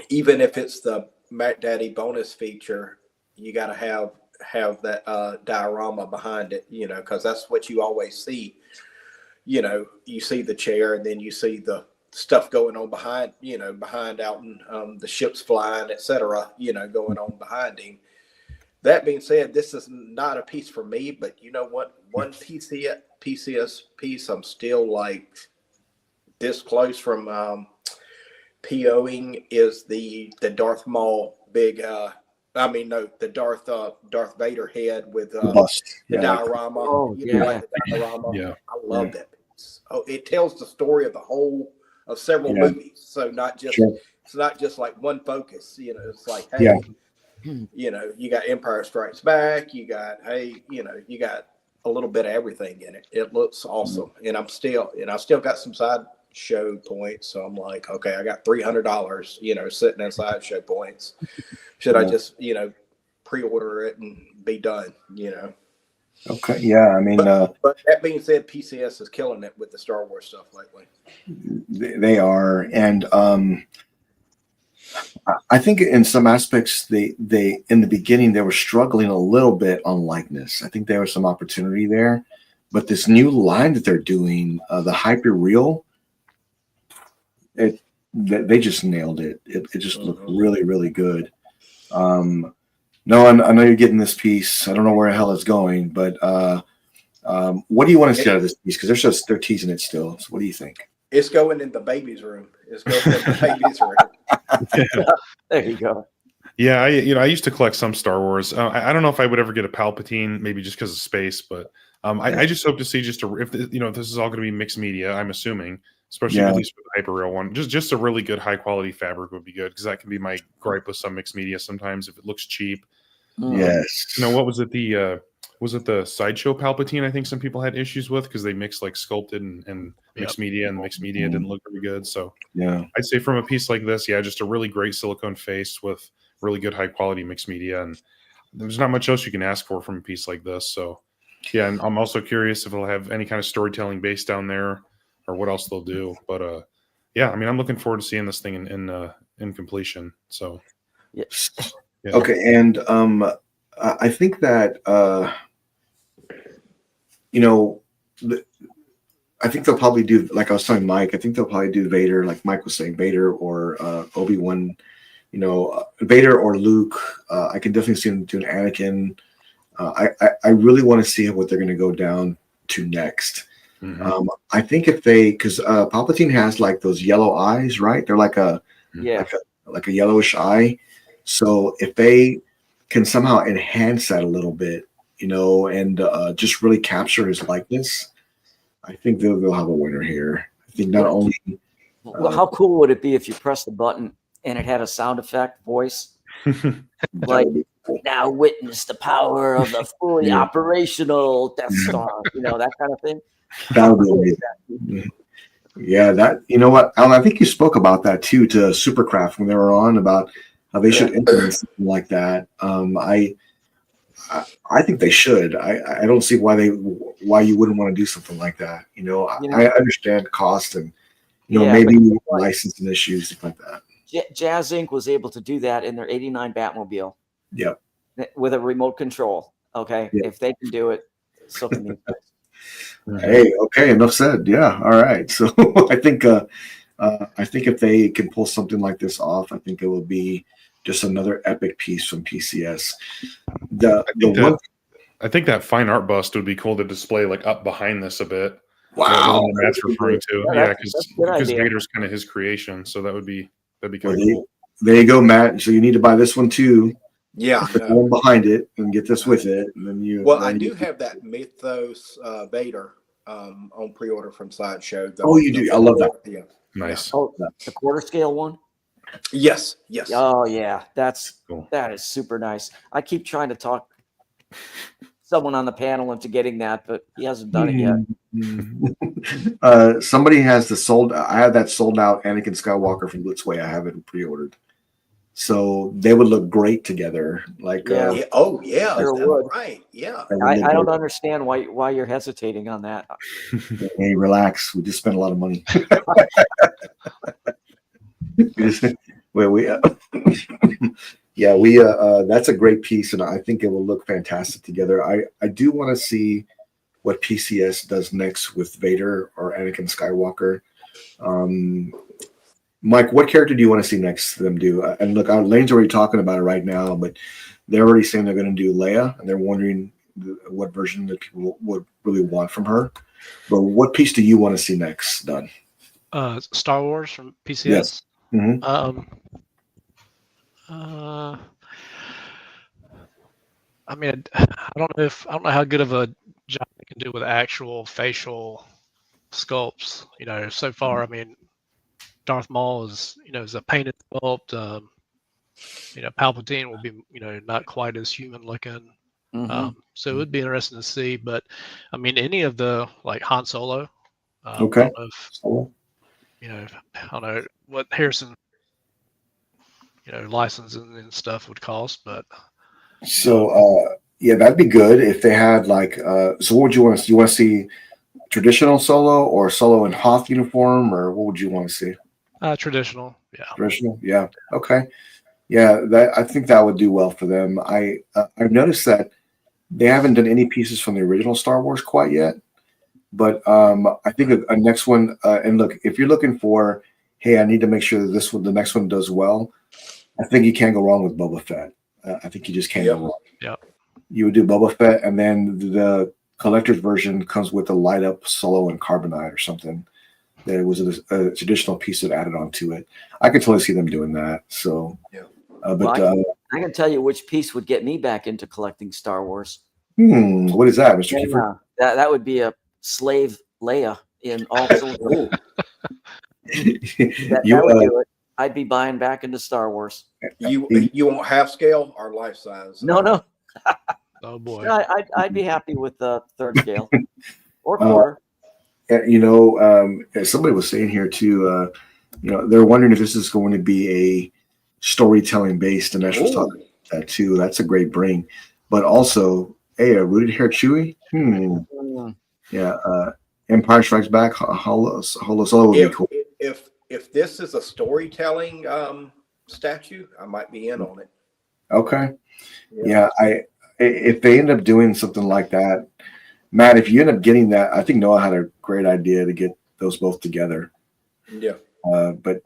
even if it's the Mac Daddy bonus feature, you got to have that diorama behind it, because that's what you always see. You see the chair, and then you see the stuff going on behind out in the ships flying, etc., going on behind him. That being said, this is not a piece for me, but you know what? One PCS piece I'm still like this close from POing is the Darth Maul big the Darth Vader head with the bust. The diorama. Oh, the diorama. Yeah. I love that piece. Oh, it tells the story of several movies. So it's not just like one focus. It's like, hey, you got Empire Strikes Back. You got you got a little bit of everything in it. It looks awesome, and I still got some Sideshow points. So I'm like, okay, I got $300, sitting in Sideshow points. Should I just, pre-order it and be done, Okay. Yeah. I mean, but that being said, PCS is killing it with the Star Wars stuff lately. they are. And I think in some aspects, they in the beginning, they were struggling a little bit on likeness. I think there was some opportunity there. But this new line that they're doing, the Hyper Real, they just nailed it. It just looked really, really good. No, I know you're getting this piece. I don't know where the hell it's going, but what do you want to see out of this piece? Because they're teasing it still. So what do you think? It's going in the baby's room. It's going in the baby's room. There you go. Yeah, I used to collect some Star Wars. I don't know if I would ever get a Palpatine, maybe just because of space, but I just hope to see if this is all going to be mixed media. I'm assuming, especially at least with the Hyper Real one, just a really good high quality fabric would be good, because that can be my gripe with some mixed media sometimes if it looks cheap. Yes. What was it? Was it the Sideshow Palpatine? I think some people had issues with, because they mixed like sculpted and mixed media, and mixed media didn't look very good. So yeah, I'd say from a piece like this, just a really great silicone face with really good high quality mixed media, and there's not much else you can ask for from a piece like this. So yeah, and I'm also curious if it'll have any kind of storytelling base down there, or what else they'll do. But I mean, I'm looking forward to seeing this thing in completion. So yeah. Okay, and I think that I think they'll probably do, like I was telling Mike, I think they'll probably do Vader, like Mike was saying, Vader or Obi-Wan, Vader or Luke. I can definitely see them doing Anakin. I really want to see what they're going to go down to next. I think because Palpatine has like those yellow eyes, right? They're like a yellowish eye. So if they can somehow enhance that a little bit, and just really capture his likeness, I think they'll have a winner here. I think not only. Well, how cool would it be if you press the button and it had a sound effect voice? Like, now witness the power of the fully operational Death Star, that kind of thing. That would be yeah, that, what, Alan, I think you spoke about that too to Supercraft when they were on, about how they should implement something like that. I think they should. I don't see why you wouldn't want to do something like that. I understand cost and maybe licensing issues, stuff like that. Jazz Inc. was able to do that in their '89 Batmobile. Yep. With a remote control. Okay, if they can do it, so can these guys. Hey, okay, enough said. Yeah, all right. So I think if they can pull something like this off, I think it will be just another epic piece from PCS. I think that fine art bust would be cool to display like up behind this a bit. Wow, the Matt's referring to. Yeah, because Vader's kind of his creation, so that'd be kind of cool. There you go, Matt. So you need to buy this one too. Yeah, put one behind it and get this with it, and then you. Well, I do have that Mythos Vader on pre-order from Sideshow. You do. I love that. Yeah. Nice. Oh, the quarter scale one. Yes. Oh yeah, That's cool. That is super nice. I keep trying to talk someone on the panel into getting that, but he hasn't done it yet. Somebody has I have that sold out Anakin Skywalker from Blitzway. I have it pre-ordered, so they would look great together. Like, sure would. Right? Yeah. I don't understand why you're hesitating on that. Hey, relax. We just spent a lot of money. That's a great piece, and I think it will look fantastic together. I do want to see what PCS does next with Vader or Anakin Skywalker. Mike, what character do you want to see next them do? And look, Lane's already talking about it right now, but they're already saying they're going to do Leia, and they're wondering what version that people would really want from her. But what piece do you want to see next done? Star Wars from PCS. Yes. Mm-hmm. I mean, I don't know how good of a job they can do with actual facial sculpts. So far, I mean, Darth Maul is a painted sculpt. Palpatine will be not quite as human looking. So it would be interesting to see. But I mean, any of the like Han Solo. Okay. I don't know what Harrison, licensing and stuff would cost, but So, yeah, that'd be good if they had like. So, what would you want to see? You want to see traditional Solo or Solo in Hoth uniform, or what would you want to see? traditional, yeah. Traditional, yeah. Okay, yeah. That I think that would do well for them. I've noticed that they haven't done any pieces from the original Star Wars quite yet, but I think a next one. And look, if you're looking for, hey, I need to make sure that the next one does well. I think you can't go wrong with Boba Fett. I think you just can't go wrong. Yeah. You would do Boba Fett, and then the collector's version comes with a light up Solo and carbonite or something. There was a traditional piece that added onto it. I could totally see them doing that. So, Yeah. I can tell you which piece would get me back into collecting Star Wars. What is that, Mr. Kiefer? That would be a slave Leia in all silver. that would do it. I'd be buying back into Star Wars. You want half scale or life size? No. Oh boy. No, I'd be happy with the third scale or quarter. Somebody was saying here too. They're wondering if this is going to be a storytelling based, and Ash was talking about that too. That's a great bring, but also, hey, a rooted hair Chewie. Yeah. Empire Strikes Back. Holo Solo would be cool. If this is a storytelling statue, I might be in on it. Okay. Yeah. If they end up doing something like that, Matt, if you end up getting that, I think Noah had a great idea to get those both together. Yeah. But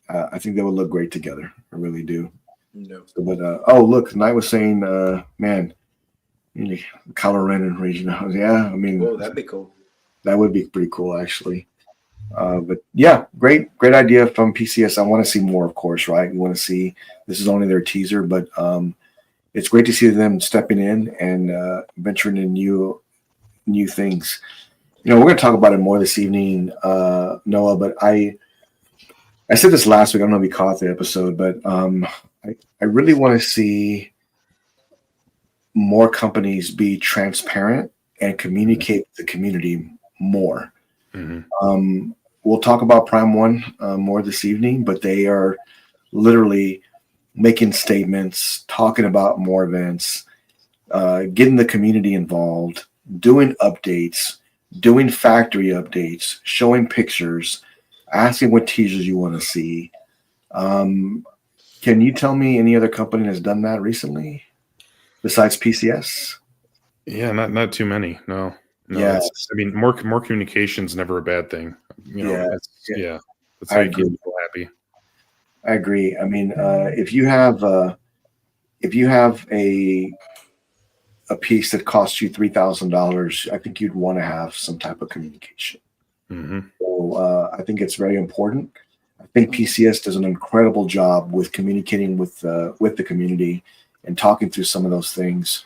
I think they would look great together. I really do. No. But look, Knight was saying, man, Kylo Ren and regional. Yeah, I mean, that'd be cool. That would be pretty cool, actually. But yeah, great idea from PCS. I want to see more, of course, right? We want to see. This is only their teaser, but it's great to see them stepping in and venturing in new things. We're going to talk about it more this evening, Noah. But I said this last week. I don't know if you caught the episode, but I really want to see more companies be transparent and communicate with the community more. Mm-hmm. We'll talk about Prime One more this evening, but they are literally making statements, talking about more events, getting the community involved, doing updates, doing factory updates, showing pictures, asking what teasers you want to see. Can you tell me any other company that's done that recently besides PCS? Yeah, not too many. No. Yeah, I mean, more communication is never a bad thing. That's how you keep people happy. I agree. I mean, if you have a piece that costs you $3,000, I think you'd want to have some type of communication. Mm-hmm. So I think it's very important. I think PCS does an incredible job with communicating with the community and talking through some of those things.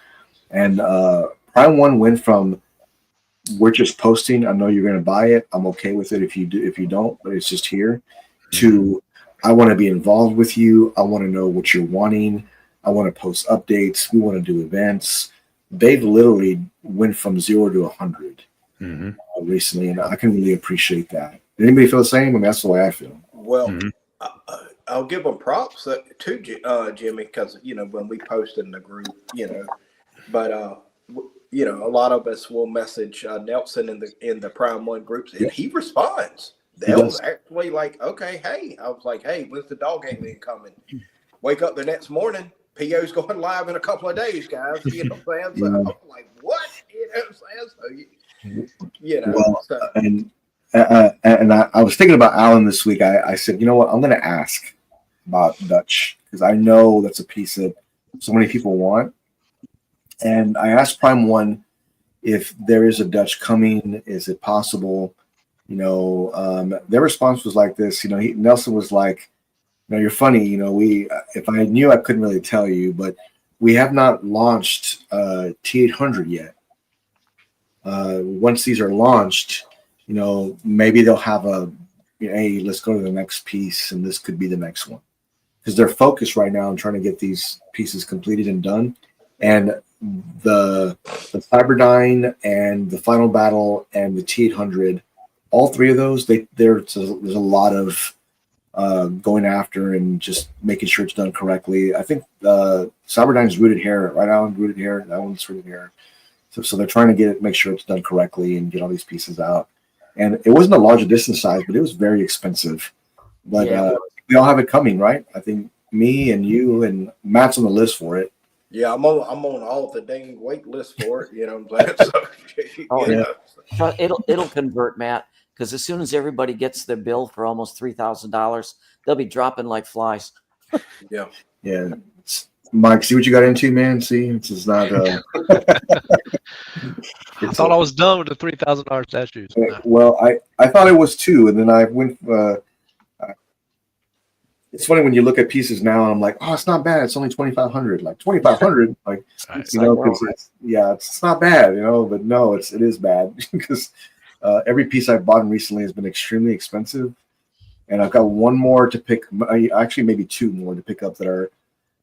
And Prime One went from, we're just posting, I know you're going to buy it, I'm okay with it if you don't, but it's just here, to I want to be involved with you, I want to know what you're wanting, I want to post updates, we want to do events. They've literally went from 0 to 100 recently, and I can really appreciate that. Did anybody feel the same? I mean, that's the way I feel. Well, I'll give them props to Jimmy, because when we post in the group, but a lot of us will message Nelson in the Prime One groups, and he responds. That was actually like, okay, hey. I was like, hey, when's the dog game coming? Wake up the next morning, PO's going live in a couple of days, guys. You know what I'm saying? So I'm like, what? You know what I'm saying? So, and I was thinking about Alan this week. I said, you know what? I'm going to ask about Dutch, because I know that's a piece that so many people want. And I asked Prime One if there is a Dutch coming. Is it possible? Their response was like this. Nelson was like, you're funny. If I knew, I couldn't really tell you, but we have not launched T800 yet. Once these are launched, maybe they'll have hey, let's go to the next piece, and this could be the next one, because they're focused right now on trying to get these pieces completed and done. And the Cyberdyne and the Final Battle and the T800 all three of those, there's a lot of going after and just making sure it's done correctly. I think Cyberdyne's rooted hair, right, Alan? Rooted hair. That one's rooted hair. So they're trying to make sure it's done correctly and get all these pieces out. And it wasn't a large distance size, but it was very expensive. But we all have it coming, right? I think me and you and Matt's on the list for it. Yeah, I'm on all the dang wait list for it. You know what I'm saying? So, It'll convert, Matt, because as soon as everybody gets their bill for almost $3,000, they'll be dropping like flies. Yeah. Mike, see what you got into, man. See, it's just not. I thought I was done with the $3,000 statues. Well, I thought it was too, and then I went. It's funny when you look at pieces now, and I'm like, oh, it's not bad. It's only 2,500. Like 2,500, like you know, because it's not bad, you know. But no, it is bad because every piece I've bought recently has been extremely expensive, and I've got one more to pick. Actually, maybe two more to pick up that are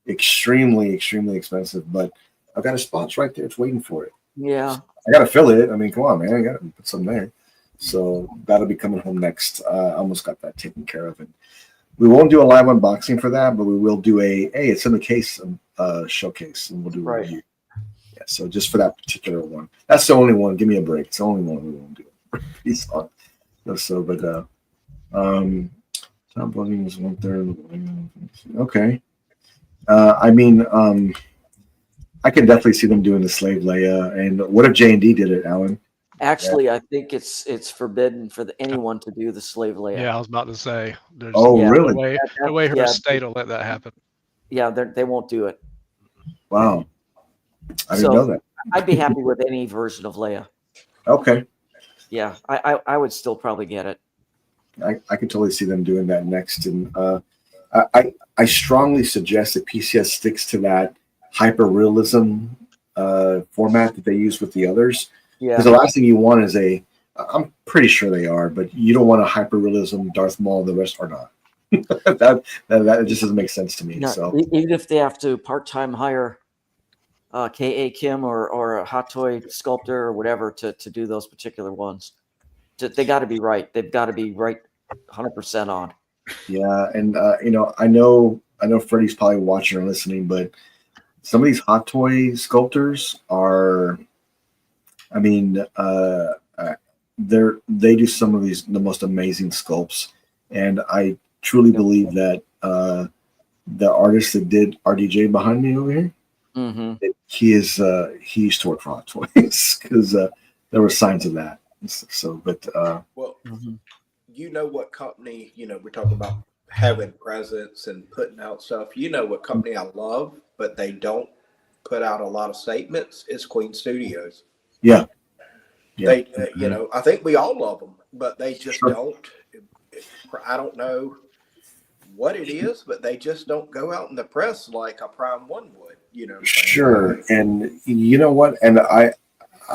extremely expensive. But I've got a spot right there. It's waiting for it. Yeah, I gotta fill it. I mean, come on, man. I gotta put some there. So that'll be coming home next. I almost got that taken care of, and we won't do a live unboxing for that, but we will do it's in the case showcase, and we'll do a review. Yeah, so just for that particular one, that's the only one. Give me a break. It's the only one we won't do. Peace on. So, but top loading is 1/3. Okay. I mean, I can definitely see them doing the Slave Leia. And what if J&D did it, Alan? Actually, I think it's forbidden for anyone to do the Slave Leia. Yeah, I was about to say. Really? No way her estate will let that happen. Yeah, they won't do it. Wow. I didn't know that. I'd be happy with any version of Leia. Okay. Yeah, I would still probably get it. I can totally see them doing that next. And I strongly suggest that PCS sticks to that hyper-realism format that they use with the others. Yeah. Because the last thing you want is I'm pretty sure they are, but you don't want a hyper-realism Darth Maul, the rest are not. that just doesn't make sense to me. No, so even if they have to part-time hire K.A. Kim or a hot toy sculptor or whatever to do those particular ones, they got to be right. They've got to be right 100% on. Yeah, and I know Freddie's probably watching or listening, but some of these hot toy sculptors are, I mean, they do some of the most amazing sculpts, and I truly believe that the artist that did RDJ behind me over here, he used to work for hot toys because there were signs of that. So, but you know what company, we're talking about having presence and putting out stuff. You know what company I love, but they don't put out a lot of statements. It's Queen Studios. Yeah. They, I think we all love them, but they just don't. I don't know what it is, but they just don't go out in the press like a Prime One would. Sure. And you know what? And I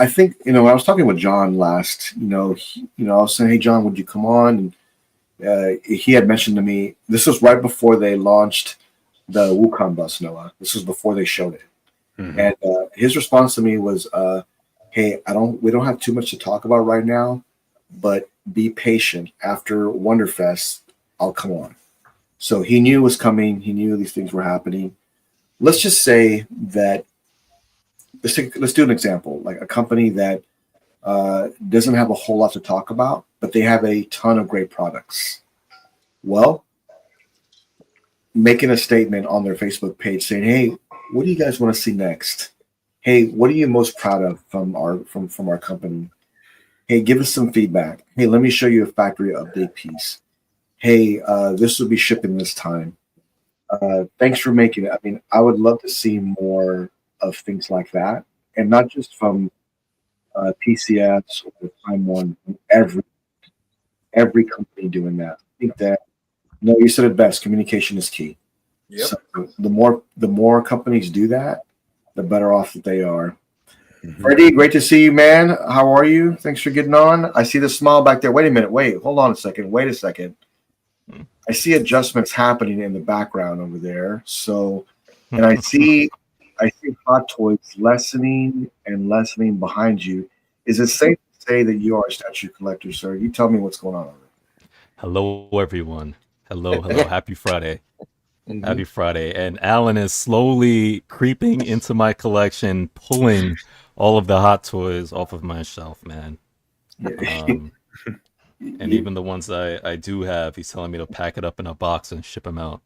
think when I was talking with John last, I was saying, hey John, would you come on? And he had mentioned to me, this was right before they launched the Wukong bus, Noah. This was before they showed it. And his response to me was, hey, we don't have too much to talk about right now, but be patient. After Wonderfest, I'll come on. So he knew it was coming. He knew these things were happening. Let's just say that, let's do an example, like a company that doesn't have a whole lot to talk about, but they have a ton of great products. Well, making a statement on their Facebook page saying, hey, what do you guys want to see next? Hey, what are you most proud of from our company? Hey, give us some feedback. Hey, let me show you a factory update piece. Hey, this will be shipping this time. Thanks for making it. I mean, I would love to see more of things like that, and not just from PCS or Time One. Every company doing that. I think that you said it best. Communication is key. Yep. So the more companies do that, the better off that they are. Freddie, great to see you, man. How are you? Thanks for getting on. I see the smile back there. Wait a minute. Hold on a second. Wait a second. I see adjustments happening in the background over there. So, and I see Hot Toys lessening and lessening behind you. Is it safe to say that you are a statue collector, sir. You tell me what's going on. Hello, everyone. Hello. Happy Friday. Mm-hmm. Happy Friday. And Alan is slowly creeping into my collection, pulling all of the hot toys off of my shelf, man. And even the ones I do have, he's telling me to pack it up in a box and ship them out.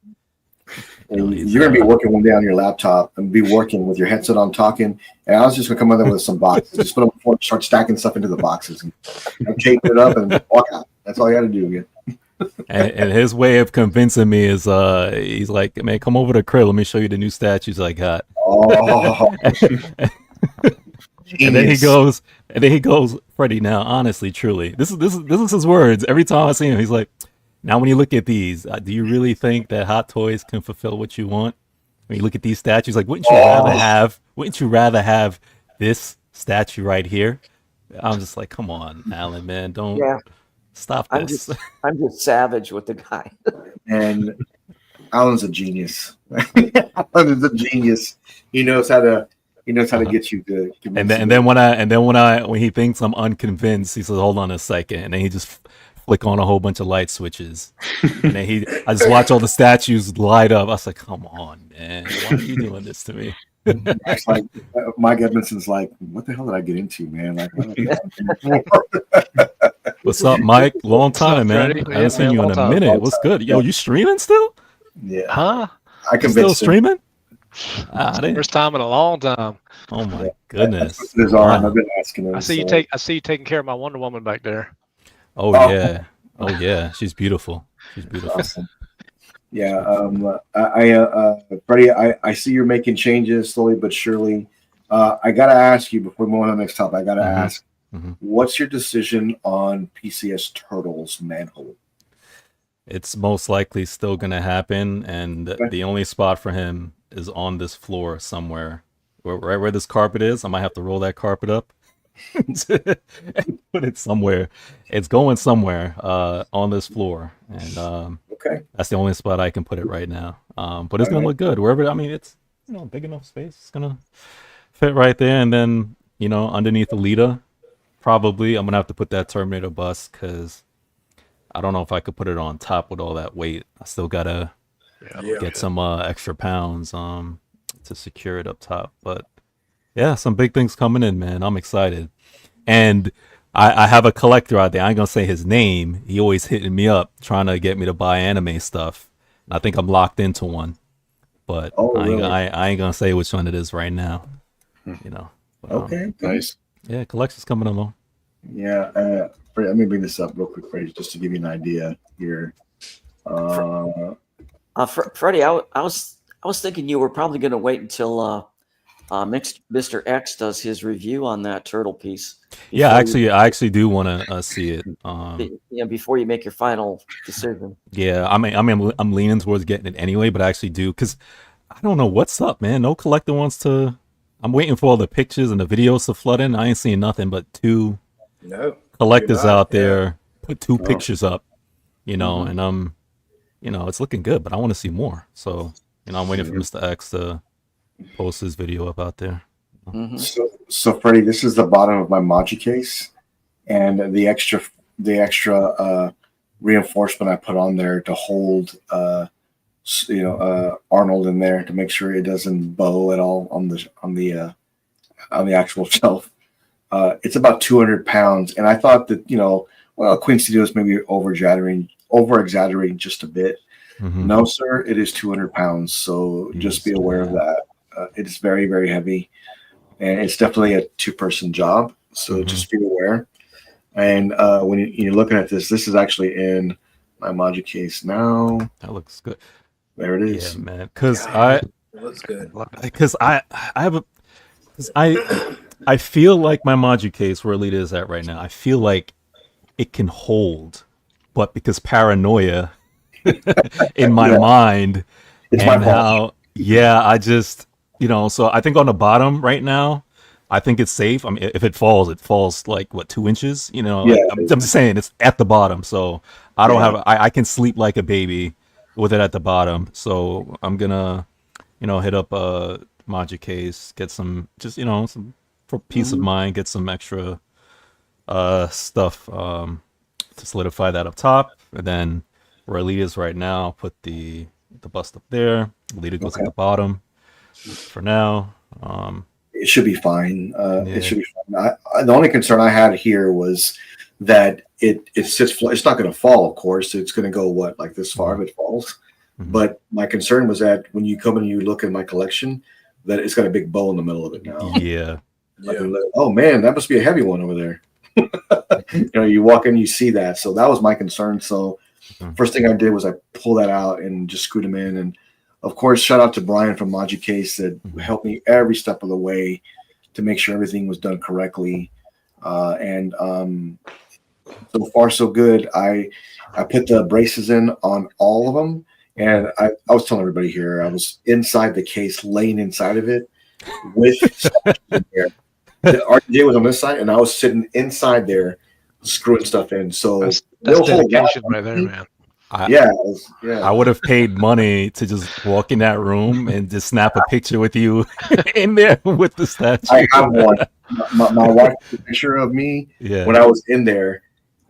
You're going to be working one day on your laptop and be working with your headset on talking. And I was just going to come in there with some boxes. Just put them before and start stacking stuff into the boxes and tape it up and walk out. That's all you got to do again. And his way of convincing me is he's like, man, come over to crib. Let me show you the new statues I got. Oh. And then he goes, Freddie, now, honestly, truly, this is his words. Every time I see him, he's like, now when you look at these, do you really think that Hot Toys can fulfill what you want? When you look at these statues, like, wouldn't you rather have this statue right here? I'm just like, come on, Alan, man, don't stop this. I'm just savage with the guy. And Alan's a genius. Alan is a genius. He knows how to get you to. And then when he thinks I'm unconvinced, he says, "Hold on a second," and then he just flick on a whole bunch of light switches, and then I just watch all the statues light up. I was like, "Come on, man, why are you doing this to me?" It's like Mike Edmondson's like, "What the hell did I get into, man?" Like, what's up, Mike? Long time, man. I haven't seen you in a minute. What's good? Yo, you streaming still? Yeah. Huh? I can still streaming. First time in a long time. Oh my goodness! I've been asking him. I see you taking care of my Wonder Woman back there. Oh yeah, she's beautiful. She's beautiful. Awesome. Yeah, Freddie, I see you're making changes slowly but surely. I gotta ask you before we move on to the next topic. I gotta ask, what's your decision on PCS Turtles Manhole? It's most likely still gonna happen, and the only spot for him is on this floor somewhere, right where this carpet is. I might have to roll that carpet up and put it somewhere. It's going somewhere on this floor, and that's the only spot I can put it right now. But it's gonna look good wherever. I mean, it's big enough space. It's gonna fit right there, and then underneath the Alita, probably I'm gonna have to put that Terminator bus because I don't know if I could put it on top with all that weight. I still gotta get some extra pounds to secure it up top. But yeah, some big things coming in, man. I'm excited. And I have a collector out there. I ain't gonna say his name. He always hitting me up trying to get me to buy anime stuff. And I think I'm locked into one. But I ain't gonna say which one it is right now. But, okay. Nice. Yeah, collection's coming along. Yeah, let me bring this up real quick, Freddie, just to give you an idea here. Freddie, I was thinking you were probably going to wait until Mr. X does his review on that turtle piece. Yeah, I actually do want to see it. Before you make your final decision. Yeah, I'm leaning towards getting it anyway, but I actually do because I don't know what's up, man. No collector wants to. I'm waiting for all the pictures and the videos to flood in. I ain't seeing nothing but two collectors out there put two pictures up, and it's looking good, but I want to see more. So, I'm waiting for Mr. X to post his video up out there. So Freddie, this is the bottom of my Maji case, and the extra reinforcement I put on there to hold, Arnold in there to make sure it doesn't bow at all on the actual shelf. It's about 200 pounds, and I thought that Queen Studios maybe over exaggerating just a bit. No, sir, it is 200 pounds. So just be aware of that. It is very, very heavy, and it's definitely a two-person job. So just be aware. And when you're looking at this is actually in my Maji case now. That looks good. There it is. Yeah, man. Because it looks good. Because I feel like my Maji case where Alita is at right now. I feel like it can hold, but because paranoia in my mind, it's and my fault. I just so I think on the bottom right now, I think it's safe. I mean, if it falls like what 2 inches. I'm just saying it's at the bottom, so I don't have. I can sleep like a baby with it at the bottom. So I'm gonna hit up a Maji case, get some just some for peace of mind, get some extra stuff to solidify that up top, and then where Alita is right now, I'll put the bust up there. Alita goes at the bottom for now. It should be fine. It should be fine. The only concern I had here was that it's just it's not going to fall. Of course, it's going to go like this far if it falls. Mm-hmm. But my concern was that when you come and you look at my collection, that it's got a big bow in the middle of it now. Yeah. Oh man, that must be a heavy one over there. You walk in, you see that. So that was my concern. So first thing I did was I pulled that out and just screwed them in. And of course, shout out to Brian from MagiCase that helped me every step of the way to make sure everything was done correctly. And so far so good. I put the braces in on all of them. And I was telling everybody here, I was inside the case, laying inside of it with in there. The RJ was on this side, and I was sitting inside there, screwing stuff in. So that's dedication right there, man. I would have paid money to just walk in that room and just snap a picture with you in there with the statue. I have one. My wife took a picture of me when I was in there.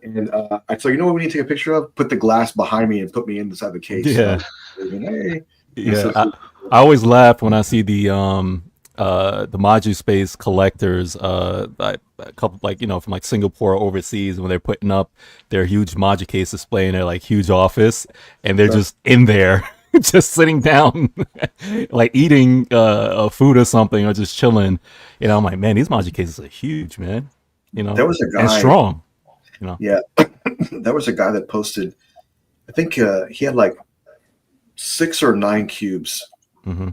And I told you know what we need to take a picture of? Put the glass behind me and put me inside the case. Yeah. So, hey. I always laugh when I see the Maju Space collectors, a couple from Singapore or overseas, when they're putting up their huge Maju case display in their huge office, and they're just in there, just sitting down, eating food or something, or just chilling. I'm like, man, these Maju cases are huge, man. There was a guy, and strong. Yeah, there was a guy that posted. I think he had 6 or 9 cubes. Mm-hmm.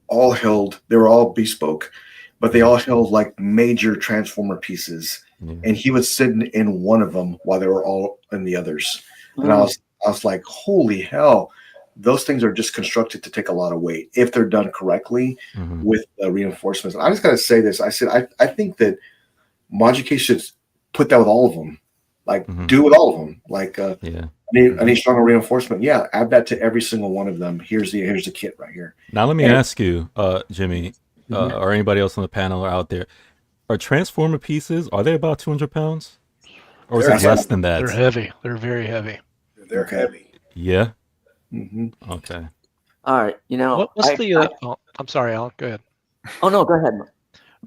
All held, they were all bespoke, but they all held major transformer pieces. And he was sitting in one of them while they were all in the others. And I was like, holy hell, those things are just constructed to take a lot of weight if they're done correctly with reinforcements. And I just got to say this. I said, I think that MagiCase should put that with all of them. Do with all of them. I need stronger reinforcement. Yeah, add that to every single one of them. Here's the kit right here. Now let me ask you, Jimmy, or anybody else on the panel or out there, are transformer pieces, are they about 200 pounds? Or is it less than that? They're heavy. They're very heavy. They're heavy. Yeah. Mm-hmm. Okay. All right. What's I'm sorry, Alan. Go ahead. Oh no, go ahead.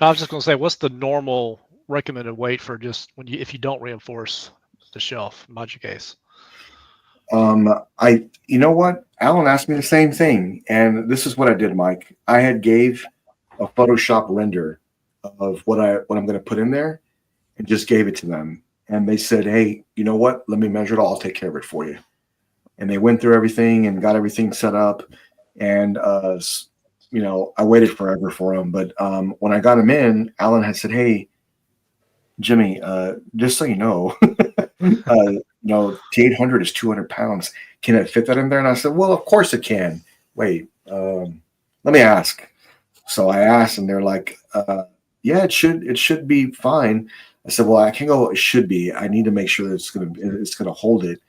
I was just going to say, what's the normal recommended weight for just if you don't reinforce the shelf MagiCase? You know what? Alan asked me the same thing, and this is what I did, Mike. I had gave a Photoshop render of what I'm going to put in there, and just gave it to them. And they said, "Hey, you know what? Let me measure it all. I'll take care of it for you." And they went through everything and got everything set up. And I waited forever for them, but when I got them in, Alan had said, "Hey, Jimmy, just so you know, T800 is 200 pounds. Can it fit that in there?" And I said, "Well, of course it can. Wait, let me ask." So I asked, and they're like, "Yeah, it should be fine." I said, "Well, I can't go. It should be. I need to make sure that it's gonna hold it."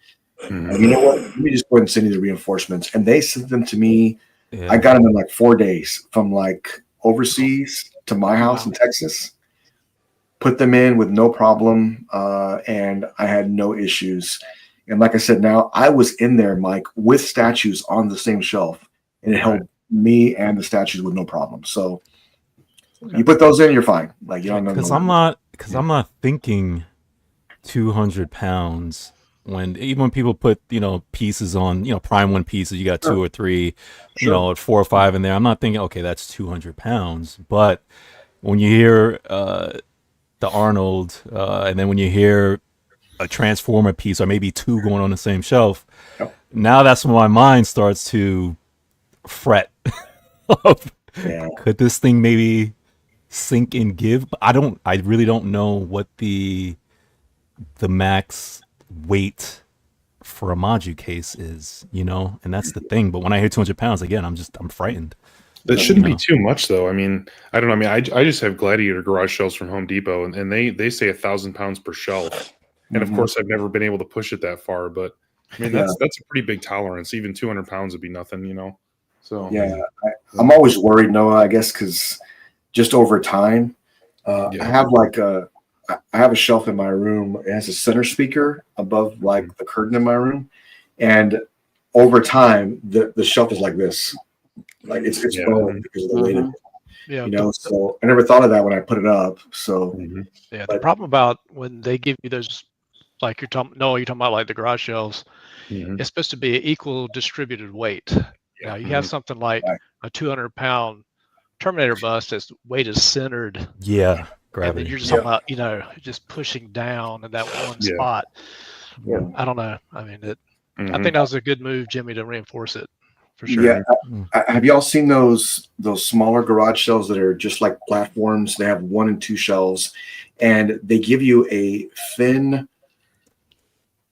Mm-hmm. And you know what? Let me just go ahead and send you the reinforcements. And they sent them to me. Yeah. I got them in 4 days from overseas to my house in Texas. Put them in with no problem, and I had no issues. And like I said, now I was in there, Mike, with statues on the same shelf, and it held me and the statues with no problem. So you put those in, you're fine. You don't know. Because I'm not thinking 200 pounds even when people put pieces on Prime 1 pieces, you got 2 or 3, 4 or 5 in there. I'm not thinking that's 200 pounds, but when you hear the Arnold, and then when you hear a Transformer piece or maybe 2 going on the same shelf, now that's when my mind starts to fret. Could this thing maybe sink and give? But I really don't know what the max weight for a Maju case is, and that's the thing. But when I hear 200 pounds, again, I'm frightened. That shouldn't be too much, though. I mean, I don't know. I mean, I just have Gladiator garage shelves from Home Depot, and they say 1,000 pounds per shelf. And of course, I've never been able to push it that far. But I mean, that's a pretty big tolerance. Even 200 pounds would be nothing, So I'm always worried, Noah. I guess because just over time, I have I have a shelf in my room. It has a center speaker above like the curtain in my room, and over time the shelf is like this, like it's growing because of the weight of it. Yeah, you know. So I never thought of that when I put it up. So yeah, the problem about when they give you those, like you're talking about like the garage shelves, it's supposed to be an equal distributed weight. Now you have something like a 200-pound Terminator bus that's weight is centered. Yeah, gravity. And then you're just talking about, you know, just pushing down in that one spot. Yeah. I don't know. I mean, I think that was a good move, Jimmy, to reinforce it for sure. Yeah. Have y'all seen those smaller garage shelves that are just like platforms? They have 1 and 2 shelves, and they give you a thin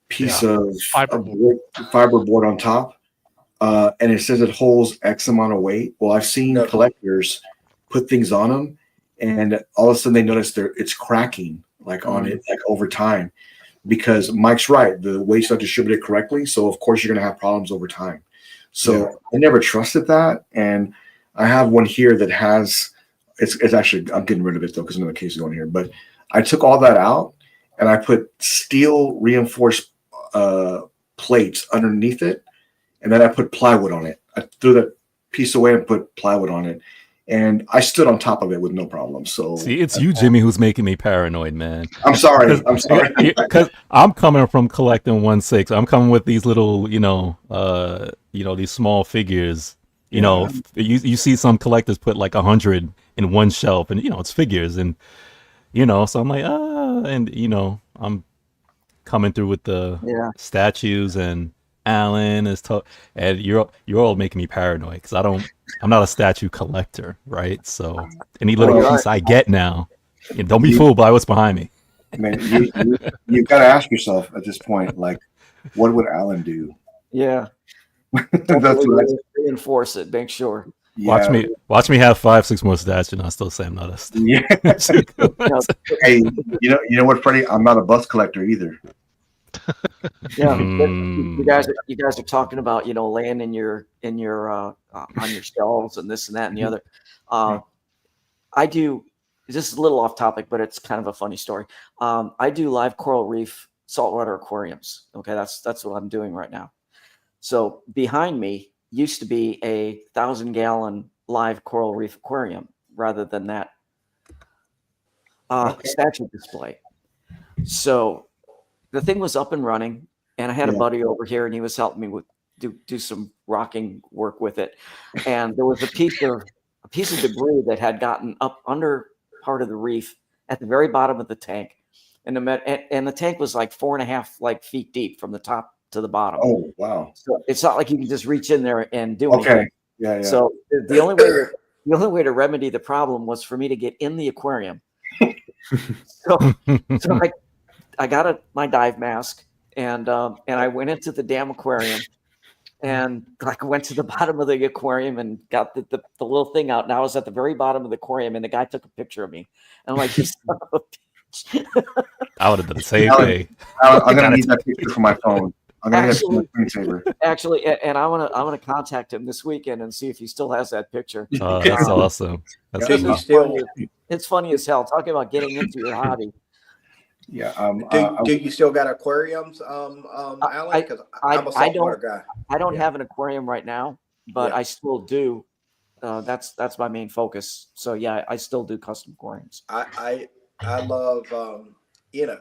piece of fiberboard on top. And it says it holds X amount of weight. Well, I've seen collectors put things on them, and all of a sudden they notice it's cracking like on it, like over time, because Mike's right. The weight's not distributed correctly. So of course you're going to have problems over time. So I never trusted that. And I have one here that has, it's actually, I'm getting rid of it though, because another case is going here, but I took all that out and I put steel reinforced plates underneath it. And then I put plywood on it. I threw that piece away and put plywood on it. And I stood on top of it with no problem. So see, it's you, Jimmy, who's making me paranoid, man. I'm sorry. I'm sorry. Because I'm coming from collecting 1/6. I'm coming with these little, these small figures. You know, you see some collectors put like 100 in one shelf, and it's figures, and so I'm like, I'm coming through with the statues, and Alan is and you're all making me paranoid because I'm not a statue collector, right? So any little piece I get now, don't be fooled by what's behind me. Man, you've got to ask yourself at this point, like, what would Alan do? Yeah. That's reinforce it. Make sure. Yeah. Watch me have 5-6 more statues, and I still say I'm not a statue. Yeah. Hey, you know what, Freddie? I'm not a bus collector either. Yeah, you guys are talking about laying in your on your shelves and this and that and the other. I do. This is a little off topic, but it's kind of a funny story. I do live coral reef saltwater aquariums. Okay, that's what I'm doing right now. So behind me used to be a 1,000-gallon live coral reef aquarium rather than that statue display. So the thing was up and running, and I had a buddy over here, and he was helping me with do some rocking work with it. And there was a piece of debris that had gotten up under part of the reef at the very bottom of the tank, and the tank was like 4.5 feet deep from the top to the bottom. Oh wow! So it's not like you can just reach in there and do anything. Okay. Yeah. So the only way to remedy the problem was for me to get in the aquarium. so I got my dive mask and I went into the damn aquarium and went to the bottom of the aquarium and got the little thing out. And I was at the very bottom of the aquarium, and the guy took a picture of me. And I'm like, you son of a bitch. I would have done the same thing. I'm gonna need that picture for my phone. I'm gonna get my screensaver. Actually, and I want to contact him this weekend and see if he still has that picture. That's awesome. It's funny as hell. Talking about getting into your hobby. Yeah. Do you still got aquariums, Alan? Because I'm a saltwater guy. I don't have an aquarium right now, but I still do. That's my main focus. So yeah, I still do custom aquariums. I love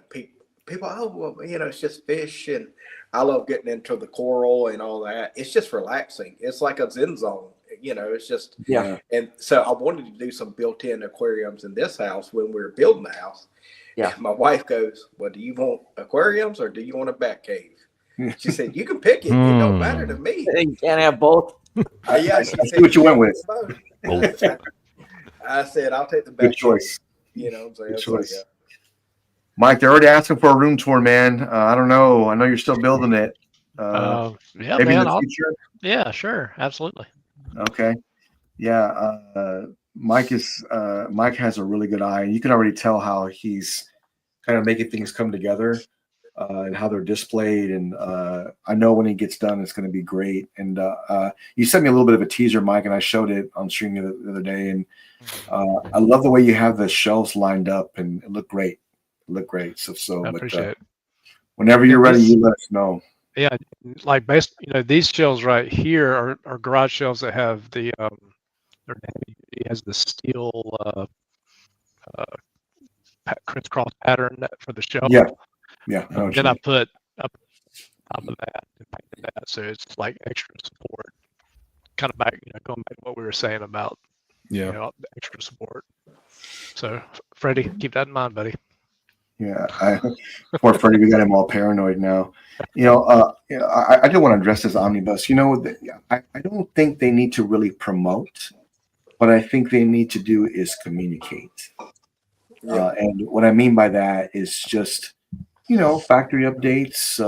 people. Oh well, it's just fish, and I love getting into the coral and all that. It's just relaxing. It's like a zen zone. It's just And so I wanted to do some built-in aquariums in this house when we were building the house. Yeah, my wife goes, well, do you want aquariums or do you want a bat cave? She said, you can pick it. It don't matter to me. You can't have both. Yeah, she said, what you went with. I said, I'll take the bat. Good choice. Good choice. Mike, they're already asking for a room tour, man. I don't know. I know you're still building it. Yeah, maybe man. in the future? Yeah, sure. Absolutely. Okay. Yeah. Mike has a really good eye, and you can already tell how he's kind of making things come together and how they're displayed. And I know when he gets done, it's going to be great. And you sent me a little bit of a teaser, Mike, and I showed it on stream the other day. And I love the way you have the shelves lined up, and it looked great. look great. I appreciate it. Whenever you're ready, you let us know. Yeah, like these shelves right here are garage shelves that have the it has the steel crisscross pattern for the shelf. Yeah. Then I put up top of that and painted that, so it's like extra support. Kind of back, going back to what we were saying about the extra support. So Freddie, keep that in mind, buddy. Yeah, poor Freddie, we got him all paranoid now. I do want to address this omnibus. I don't think they need to really promote. What I think they need to do is communicate. And what I mean by that is just, factory updates.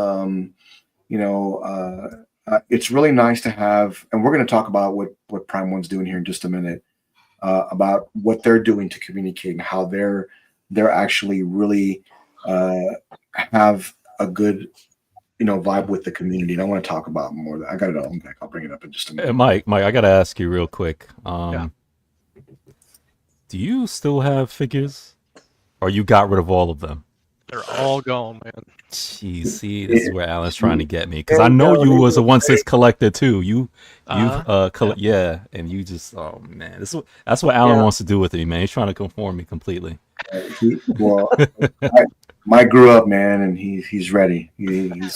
It's really nice to have, and we're going to talk about what Prime One's doing here in just a minute, about what they're doing to communicate and how they're actually really have a good, vibe with the community. And I want to talk about more. I got it on deck. I'll bring it up in just a minute. Mike, I got to ask you real quick. Do you still have figures? Or you got rid of all of them? They're all gone, man. Jeez, see, this is where Alan's trying to get me, because I know you was a 1/6 collector too. Yeah, and you just, oh man, that's what Alan wants to do with me, man. He's trying to conform me completely. Mike grew up, man, and he's ready. He's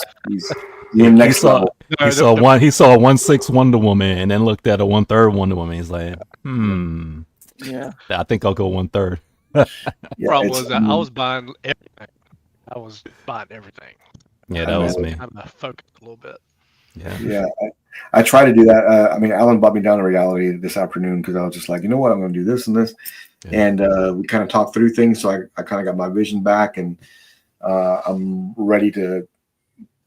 next level. He saw a 1/6 Wonder Woman, and then looked at a 1/3 Wonder Woman. He's like, Yeah, I think I'll go 1/3. Problem was that I was buying everything. Yeah, that was me. I'm focused a little bit. Yeah. I try to do that. Alan brought me down to reality this afternoon because I was just like, you know what, I'm going to do this and this, and we kind of talked through things. So I kind of got my vision back, and I'm ready to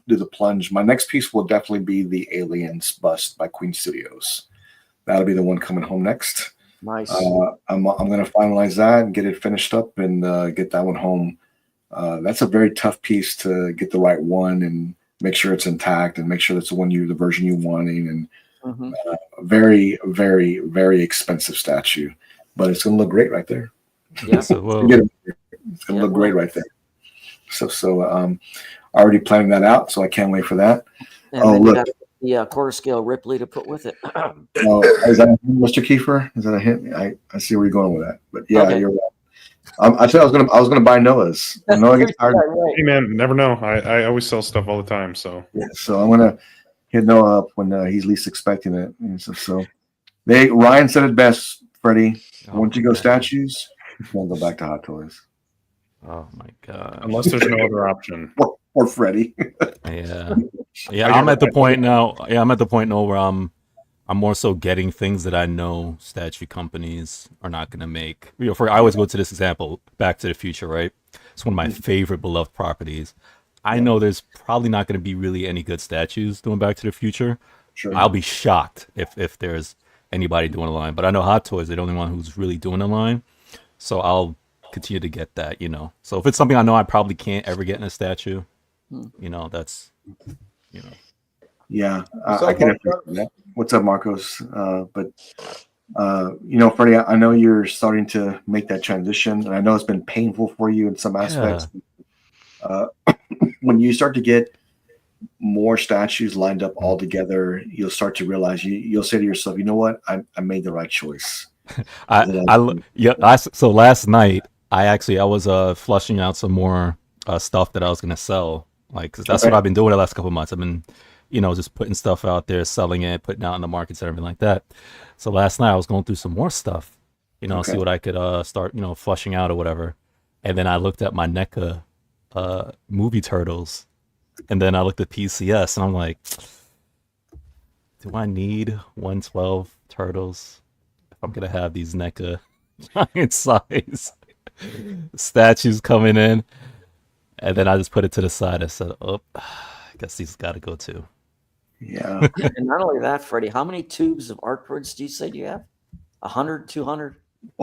do the plunge. My next piece will definitely be the Aliens bust by Queen Studios. That'll be the one coming home next. Nice. I'm going to finalize that and get it finished up and get that one home. That's a very tough piece to get the right one and make sure it's intact and make sure that's the version you wanting, and very, very, very expensive statue, but it's going to look great right there. Yeah, it's going to look great right there. So already planning that out, so I can't wait for that. And look. The quarter scale Ripley to put with it. Is that a hint, Mr. Kiefer? Is that a hint? I see where you're going with that, but you're right. I said I was gonna buy Noah's. Noah gets tired. Hey man, never know. I always sell stuff all the time. So so I'm gonna hit Noah up when he's least expecting it. And so Ryan said it best, Freddie. Once you go statues, we'll go back to Hot Toys. Oh my god! Unless there's no other option. Or Freddie. I'm at the point now. Yeah, I'm at the point now where I'm more so getting things that I know statue companies are not going to make. I always go to this example, Back to the Future, right? It's one of my favorite beloved properties. I know there's probably not going to be really any good statues doing Back to the Future. Sure. I'll be shocked if there's anybody doing a line. But I know Hot Toys, they're the only one who's really doing a line. So I'll continue to get that, So if it's something I know I probably can't ever get in a statue, that's, Yeah, I can appreciate that. What's up, Marcos? Freddie, I know you're starting to make that transition, and I know it's been painful for you in some aspects. When you start to get more statues lined up all together, you'll start to realize you'll say to yourself, you know what, I made the right choice. So last night I was flushing out some more stuff that I was gonna sell, cause that's what I've been doing the last couple of months. I've been just putting stuff out there, selling it, putting it out in the markets and everything like that. So last night I was going through some more stuff, see what I could start flushing out or whatever. And then I looked at my NECA movie turtles, and then I looked at PCS, and I'm like, do I need 1/12 turtles if I'm gonna have these NECA giant size statues coming in? And then I just put it to the side. I said, I guess these got to go too. Yeah. And not only that, Freddie, how many tubes of artboards do you say you have? 100, 200?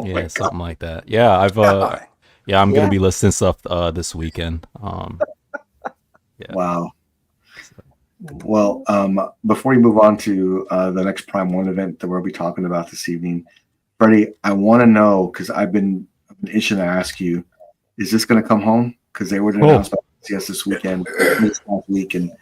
Yeah, something like that. Yeah, I'm going to be listing stuff this weekend. Wow. Well, before we move on to the next Prime One event that we'll be talking about this evening, Freddie, I want to know, because I've been itching to ask you, is this going to come home? because they were announced about PCS this weekend, this last week, and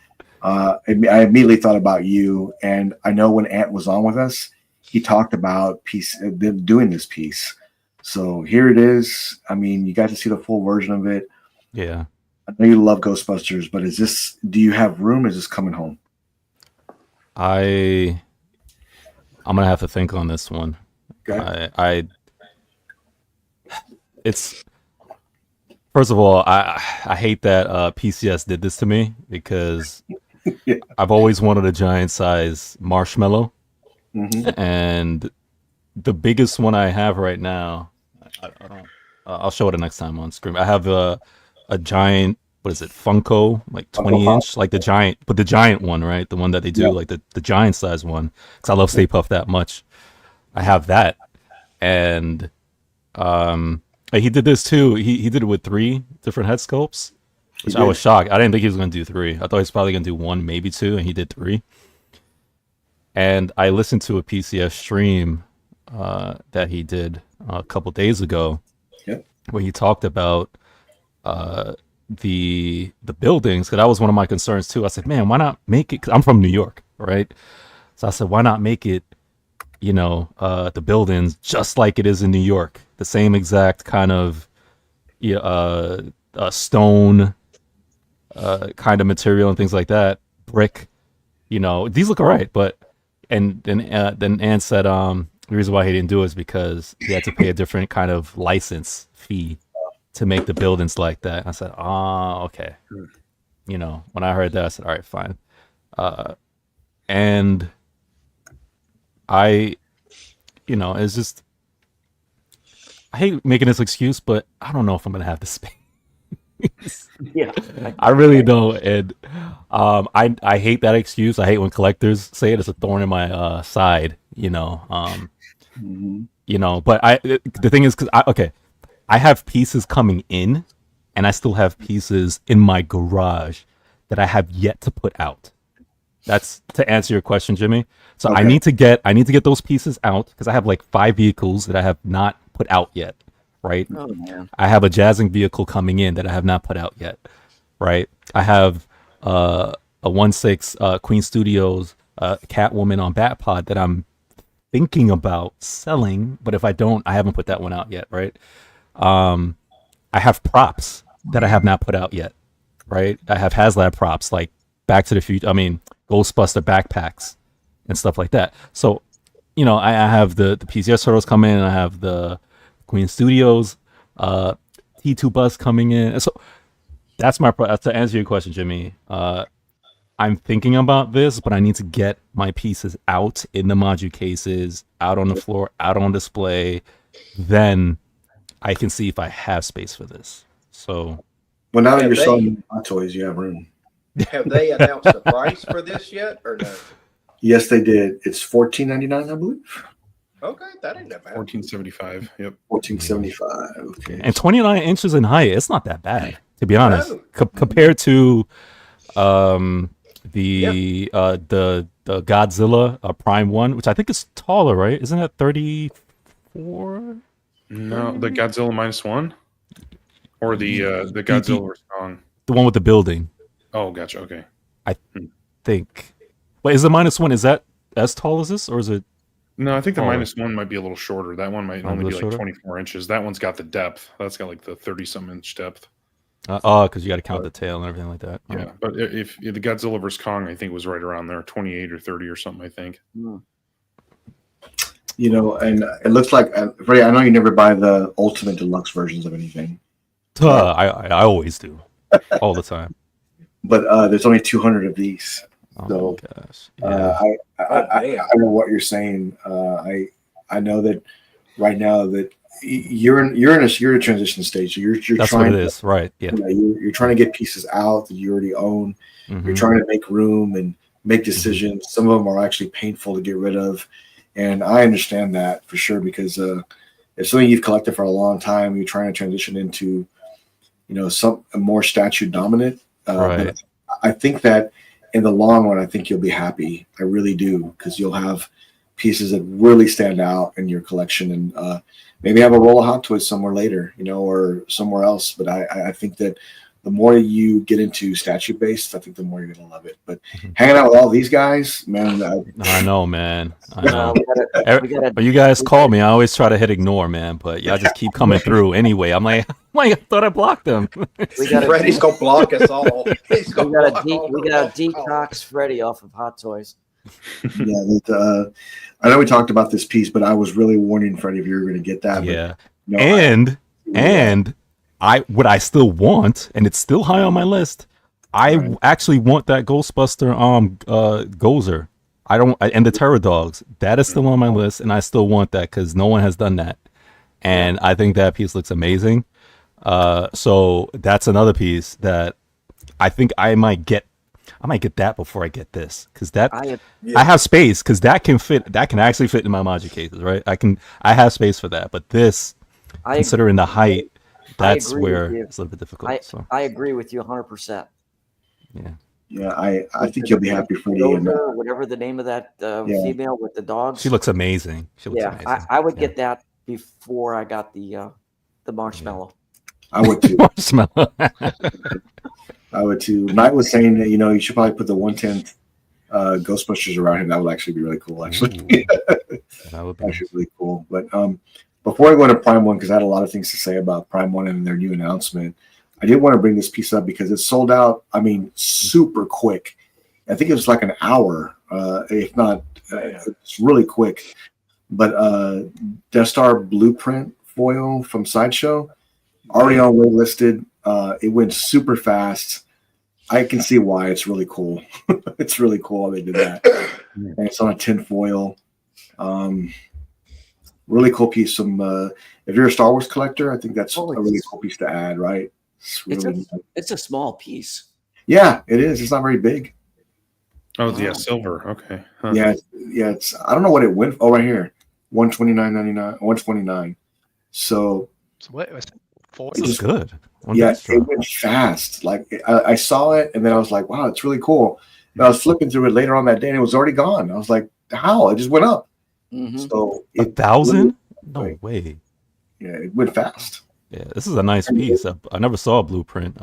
I immediately thought about you. And I know when Ant was on with us, he talked about them doing this piece. So here it is. I mean, you got to see the full version of it. Yeah. I know you love Ghostbusters, but do you have room? Is this coming home? I'm gonna have to think on this one. Okay. It's first of all, I hate that PCS did this to me because Yeah. I've always wanted a giant size marshmallow, and the biggest one I have right now, I don't. I'll show it next time on screen. I have a giant. What is it? Funko, like 20-inch, like the giant, but the giant one, right? The one that they do, like the giant size one, because I love Stay Puft that much. I have that, and he did this too. He did it with 3 different head sculpts, which I was shocked. I didn't think he was going to do 3. I thought he was probably going to do 1, maybe 2, and he did 3. And I listened to a PCS stream that he did a couple days ago, where he talked about the buildings, because that was one of my concerns too. I said, man, why not make it? Cause I'm from New York, right? So I said, why not make it, the buildings just like it is in New York, the same exact kind of stone kind of material and things like that, brick. These look all right, but then Ann said the reason why he didn't do it is because he had to pay a different kind of license fee to make the buildings like that. I said, okay. When I heard that, I said, all right, fine. And it's just, I hate making this excuse, but I don't know if I'm going to have the space. Yeah. I really don't. And I hate that excuse. I hate when collectors say it. It's a thorn in my side, but the thing is, I have pieces coming in, and I still have pieces in my garage that I have yet to put out. That's to answer your question, Jimmy. So I need to get those pieces out because I have like 5 vehicles that I have not put out yet. Right? Oh, man. I have a jazzing vehicle coming in that I have not put out yet. Right? I have a 1/6 Queen Studios Catwoman on Batpod that I'm thinking about selling, but if I don't, I haven't put that one out yet. Right? I have props that I have not put out yet, right? I have HasLab props like Back to the Future, Ghostbuster backpacks and stuff like that. So, I have the PCS turtles coming in, I have the Queen Studios T2 bus coming in. So that's to answer your question, Jimmy. I'm thinking about this, but I need to get my pieces out in the module cases, out on the floor, out on display. Then I can see if I have space for this. So, well, now that you're selling Hot Toys, you have room. Have they announced the price for this yet, or no? Yes, they did. It's $14.99, I believe. Okay, that ain't that bad. $14.75. Yep. $14.75. Okay. And 29 inches in height. It's not that bad, to be honest, compared to the Godzilla Prime 1, which I think is taller, right? Isn't that 34? No, the Godzilla -1, or the Godzilla vs. Kong. The one with the building. Oh, gotcha. Okay. I think. But is the -1, is that as tall as this, or is it? No, I think the -1 might be a little shorter. That one might only be like shorter? 24 inches. That one's got the depth. That's got like the 30-some inch depth. Because you got to count the tail and everything like that. Yeah, but if the Godzilla vs. Kong, I think was right around there, 28 or 30 or something, I think. And it looks like, Ray, I know you never buy the ultimate deluxe versions of anything. I always do, all the time. But there's only 200 of these. Oh my gosh! Yeah. I know what you're saying. I know that right now that you're in a transition stage. You're That's trying what it is, right? Yeah. You're trying to get pieces out that you already own. Mm-hmm. You're trying to make room and make decisions. Some of them are actually painful to get rid of, and I understand that for sure because it's something you've collected for a long time. You're trying to transition into, some more statue dominant. Right. But I think that in the long run, I think you'll be happy. I really do, because you'll have pieces that really stand out in your collection, and maybe have a roll of Hot Toys somewhere later, or somewhere else. But I think that the more you get into statue based, I think the more you're gonna love it. But hanging out with all these guys, man, I know, man. I know. We gotta, But you guys call me. I always try to hit ignore, man. But y'all just keep coming through anyway. I'm like, I thought I blocked them. Freddie's gonna block us all. We gotta detox Freddie off of Hot Toys. Yeah, I know we talked about this piece, but I was really warning Freddie if you were going to get that. Yeah, but, and what I still want, and it's still high on my list. I actually want that Ghostbuster Gozer. And the Terror Dogs. That is still on my list, and I still want that because no one has done that, and I think that piece looks amazing. So that's another piece that I think I might get that before I get this, because I have space, because that can actually fit in my Magic cases, right? I have space for that, but this, considering the height, that's where it's a little bit difficult. I agree with you 100%. Yeah, I think you'll be happy for you. Whatever the name of that female with the dogs. She looks amazing. Amazing. I would get that before I got the marshmallow. I would too. Marshmallow. I would too. Knight was saying that you should probably put the 1/10 Ghostbusters around him. That would actually be really cool. Actually, that would be actually really cool. But before I go into Prime One, because I had a lot of things to say about Prime One and their new announcement, I did want to bring this piece up because it sold out. I mean, super quick. I think it was like an hour, if not. It's really quick. But Death Star Blueprint foil from Sideshow already on wait listed. It went super fast. I can see why. It's really cool. It's really cool they did that. And it's on a tin foil. Really cool piece. If you're a Star Wars collector, I think that's a really cool piece to add, right? It's a small piece. Yeah, it is. It's not very big. Oh, yeah, silver. Okay. Huh. Yeah. It's. I don't know what it went. Oh, right here, $129.99, $129. So what was it? This is good. It went fast. Like I saw it, and then I was like, "Wow, it's really cool." And I was flipping through it later on that day, and it was already gone. I was like, "How? It just went up." Mm-hmm. So 1,000? No way. Yeah, it went fast. Yeah, this is a nice piece. I never saw a blueprint.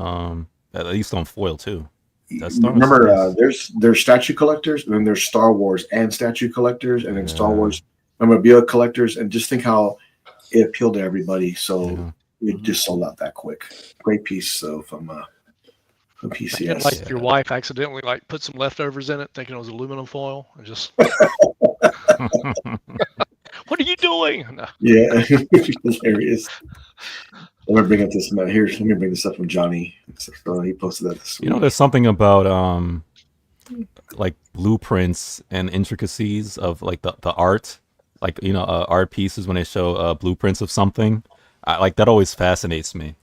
At least on foil too. Remember, there's statue collectors, and then there's Star Wars and statue collectors, and then Star Wars memorabilia collectors, and just think how it appealed to everybody. So it just sold out that quick. Great piece, from PCS. Like your wife accidentally put some leftovers in it, thinking it was aluminum foil, and just. What are you doing? No. Yeah, hilarious. Let me bring up this man here. Let me bring this up from Johnny. So he posted that this week. There's something about like blueprints and intricacies of like the art, like art pieces when they show blueprints of something. Like that always fascinates me.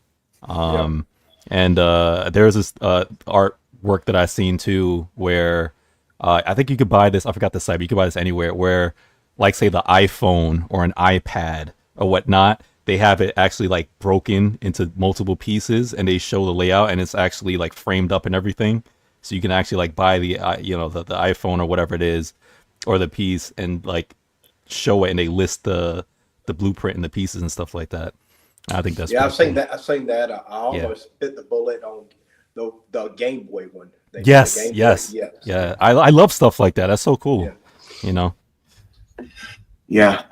And there's this artwork that I've seen too, where I think you could buy this. I forgot the site, but you could buy this anywhere. Where, like, say the iPhone or an iPad or whatnot, they have it actually like broken into multiple pieces, and they show the layout, and it's actually like framed up and everything. So you can actually like buy the the iPhone or whatever it is, or the piece, and like show it, and they list the blueprint and the pieces and stuff like that. I think that's I've seen cool. that. I've seen that. I almost bit the bullet on the Game Boy one. Yes. Yeah, I love stuff like that. That's so cool. Yeah.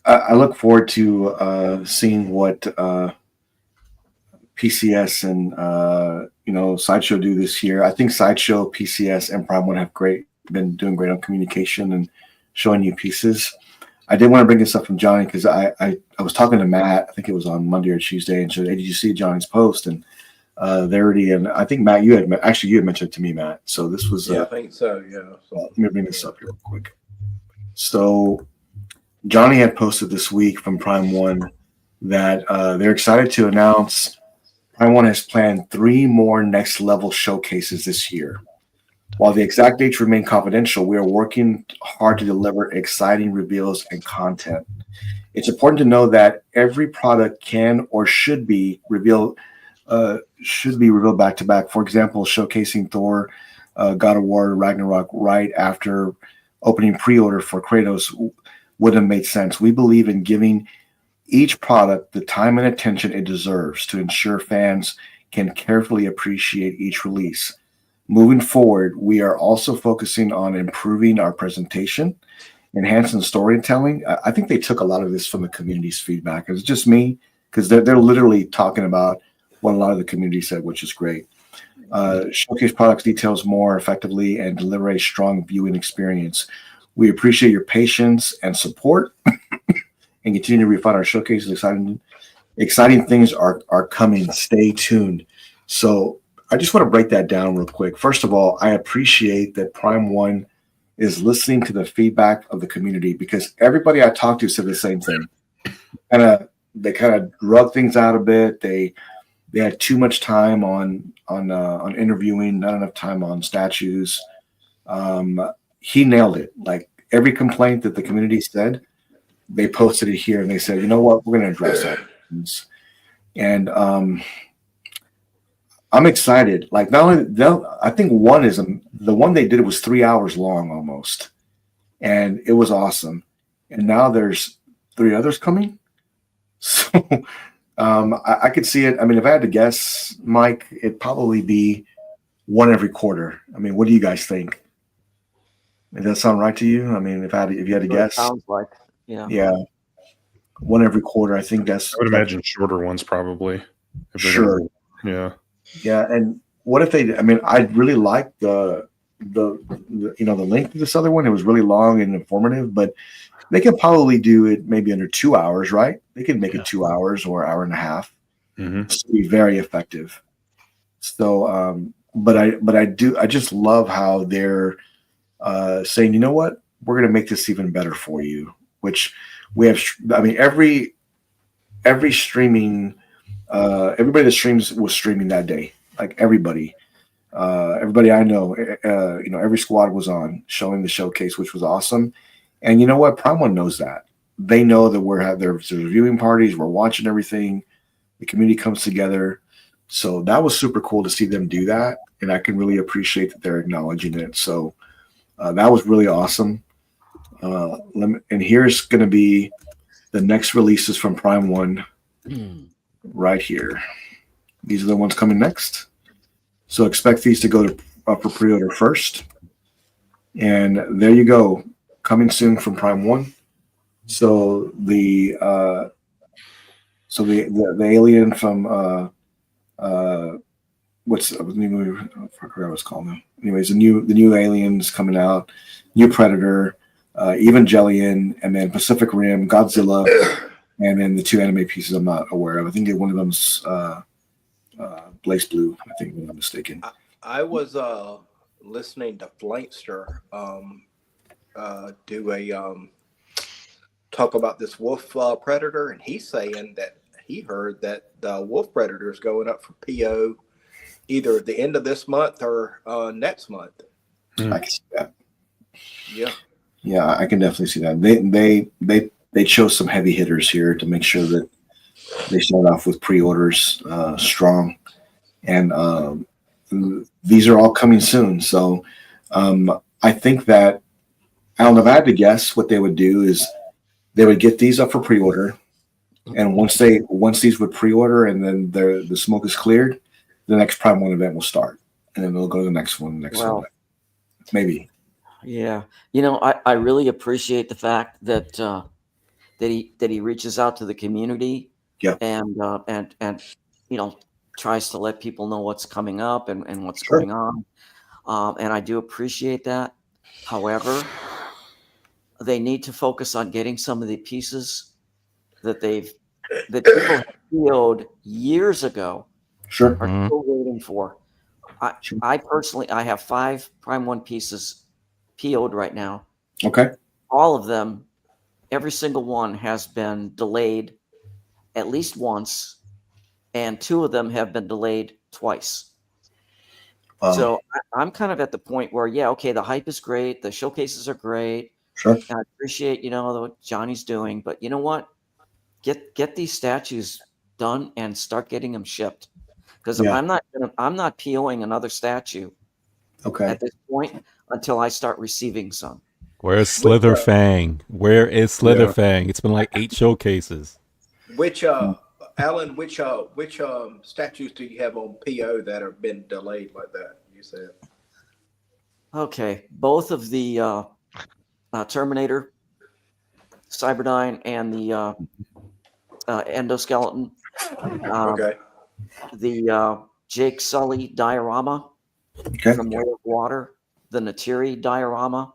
I look forward to seeing what PCS and Sideshow do this year. I think Sideshow, PCS, and Prime One have been doing great on communication and showing new pieces. I did want to bring this up from Johnny because I was talking to Matt. I think it was on Monday or Tuesday, and said, "Hey, did you see Johnny's post?" And they already. And I think Matt, you had mentioned it to me, Matt. So this was. I think so. Yeah. Let me bring this up here real quick. So Johnny had posted this week from Prime One that they're excited to announce Prime One has planned 3 more next level showcases this year. While the exact dates remain confidential, we are working hard to deliver exciting reveals and content. It's important to know that every product can or should be revealed back to back. For example, showcasing Thor, God of War, Ragnarok right after opening pre-order for Kratos would have made sense. We believe in giving each product the time and attention it deserves to ensure fans can carefully appreciate each release. Moving forward, we are also focusing on improving our presentation, enhancing storytelling. I think they took a lot of this from the community's feedback. It's just me, because they're literally talking about what a lot of the community said, which is great. Showcase products details more effectively and deliver a strong viewing experience. We appreciate your patience and support and continue to refine our showcases. Exciting things are coming. Stay tuned. So I just want to break that down real quick. First of all, I appreciate that Prime One is listening to the feedback of the community, because everybody I talked to said the same thing. They kind of drug things out a bit. They had too much time on interviewing, not enough time on statues. He nailed it. Like every complaint that the community said, they posted it here and they said, you know what, we're going to address that. And I'm excited. Like not only I think one is the one they did, it was 3 hours long almost, and it was awesome. And now there's 3 others coming. So I could see it. I mean, if I had to guess, Mike, it'd probably be one every quarter. I mean, what do you guys think? Does that sound right to you? I mean, if you had to guess, sounds like, yeah. Yeah. One every quarter. I think that's. I would imagine shorter ones probably. Sure. Yeah. Yeah, and what if they? I mean, I really like the length of this other one. It was really long and informative, but they could probably do it maybe under 2 hours, right? They could make it 2 hours or hour and a half. Mm-hmm. To be very effective. So, but I just love how they're saying, you know what, we're going to make this even better for you. Which we have. I mean, every streaming. Everybody that streams was streaming that day. Like everybody I know, every squad was on showing the showcase, which was awesome. And you know what? Prime One knows that. They know that there's viewing parties. We're watching everything. The community comes together. So that was super cool to see them do that. And I can really appreciate that they're acknowledging it. So that was really awesome. And here's going to be the next releases from Prime One. Right here. These are the ones coming next. So expect these to go for pre-order first. And there you go. Coming soon from Prime One. So the alien from what's the new movie? I forgot what it's called now. Anyways, the new aliens coming out, new Predator, Evangelion, and then Pacific Rim, Godzilla. And then the 2 anime pieces I'm not aware of. I think one of them's Blaze Blue, I think, if I'm not mistaken. I was listening to Flankster do a talk about this wolf predator, and he's saying that he heard that the wolf predator is going up for PO either at the end of this month or next month. I can see that. Yeah, I can definitely see that. They chose some heavy hitters here to make sure that they start off with pre-orders strong, and these are all coming soon. So I think that, I don't know, if I had to guess, what they would do is they would get these up for pre-order, and once these would pre-order and then the smoke is cleared, the next Prime One event will start, and then they'll go to the next one. One, maybe. Yeah, I really appreciate the fact that he reaches out to the community, and tries to let people know what's coming up and what's going on, and I do appreciate that. However, they need to focus on getting some of the pieces that people have PO'd years ago. Sure. Are still waiting for. I personally, I have 5 Prime One pieces PO'd right now. Okay. All of them. Every single one has been delayed at least once, and 2 of them have been delayed twice. So I'm kind of at the point where, the hype is great. The showcases are great. Sure. And I appreciate, what Johnny's doing. But you know what? Get these statues done and start getting them shipped. Because I'm not POing another statue at this point until I start receiving some. Where's Slitherfang? Where is Slitherfang? It's been like 8 showcases. Which Alan, which statues do you have on PO that have been delayed like that? You said. Okay, both of the Terminator, Cyberdyne, and the endoskeleton. Okay. The Jake Sully diorama from Way of Water, the Natiri diorama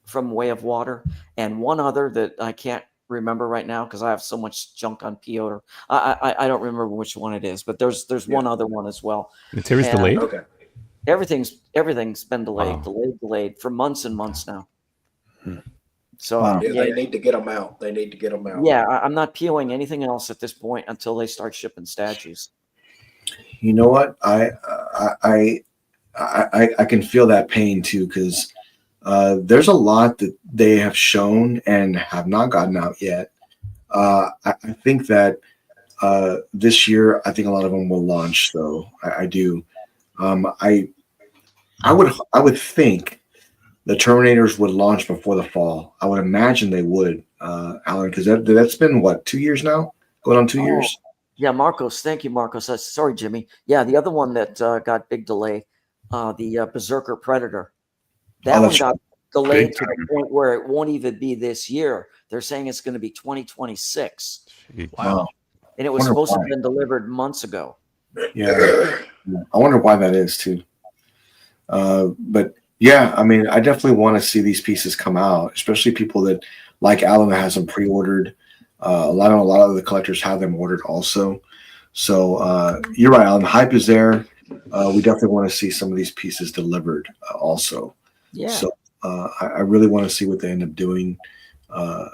from Way of Water, and one other that I can't remember right now because I have so much junk on PO. I don't remember which one it is, but there's one other one as well. Natiri's delayed? Okay. Everything's been delayed, Wow. delayed for months and months now. So They need to get them out. They need to get them out. Yeah, I'm not POing anything else at this point until they start shipping statues. You know what? I can feel that pain too, because there's a lot that they have shown and have not gotten out yet. I think that this year, I think a lot of them will launch. So I do. I would think the Terminators would launch before the fall. I would imagine they would, Alan, because that's been what, 2 years now? Going on 2 years? Yeah, Marcos. Thank you, Marcos. Sorry, Jimmy. Yeah, the other one that got big delay, the Berserker Predator. That one got delayed to the point where it won't even be this year. They're saying it's going to be 2026. Wow. And it was supposed to have been delivered months ago. Yeah. I wonder why that is too. But yeah, I mean, I definitely want to see these pieces come out, especially people that like Alan that has them pre-ordered. A lot of the collectors have them ordered also. So you're right, Alan. The hype is there. We definitely want to see some of these pieces delivered also. Yeah. So I really want to see what they end up doing. Noah,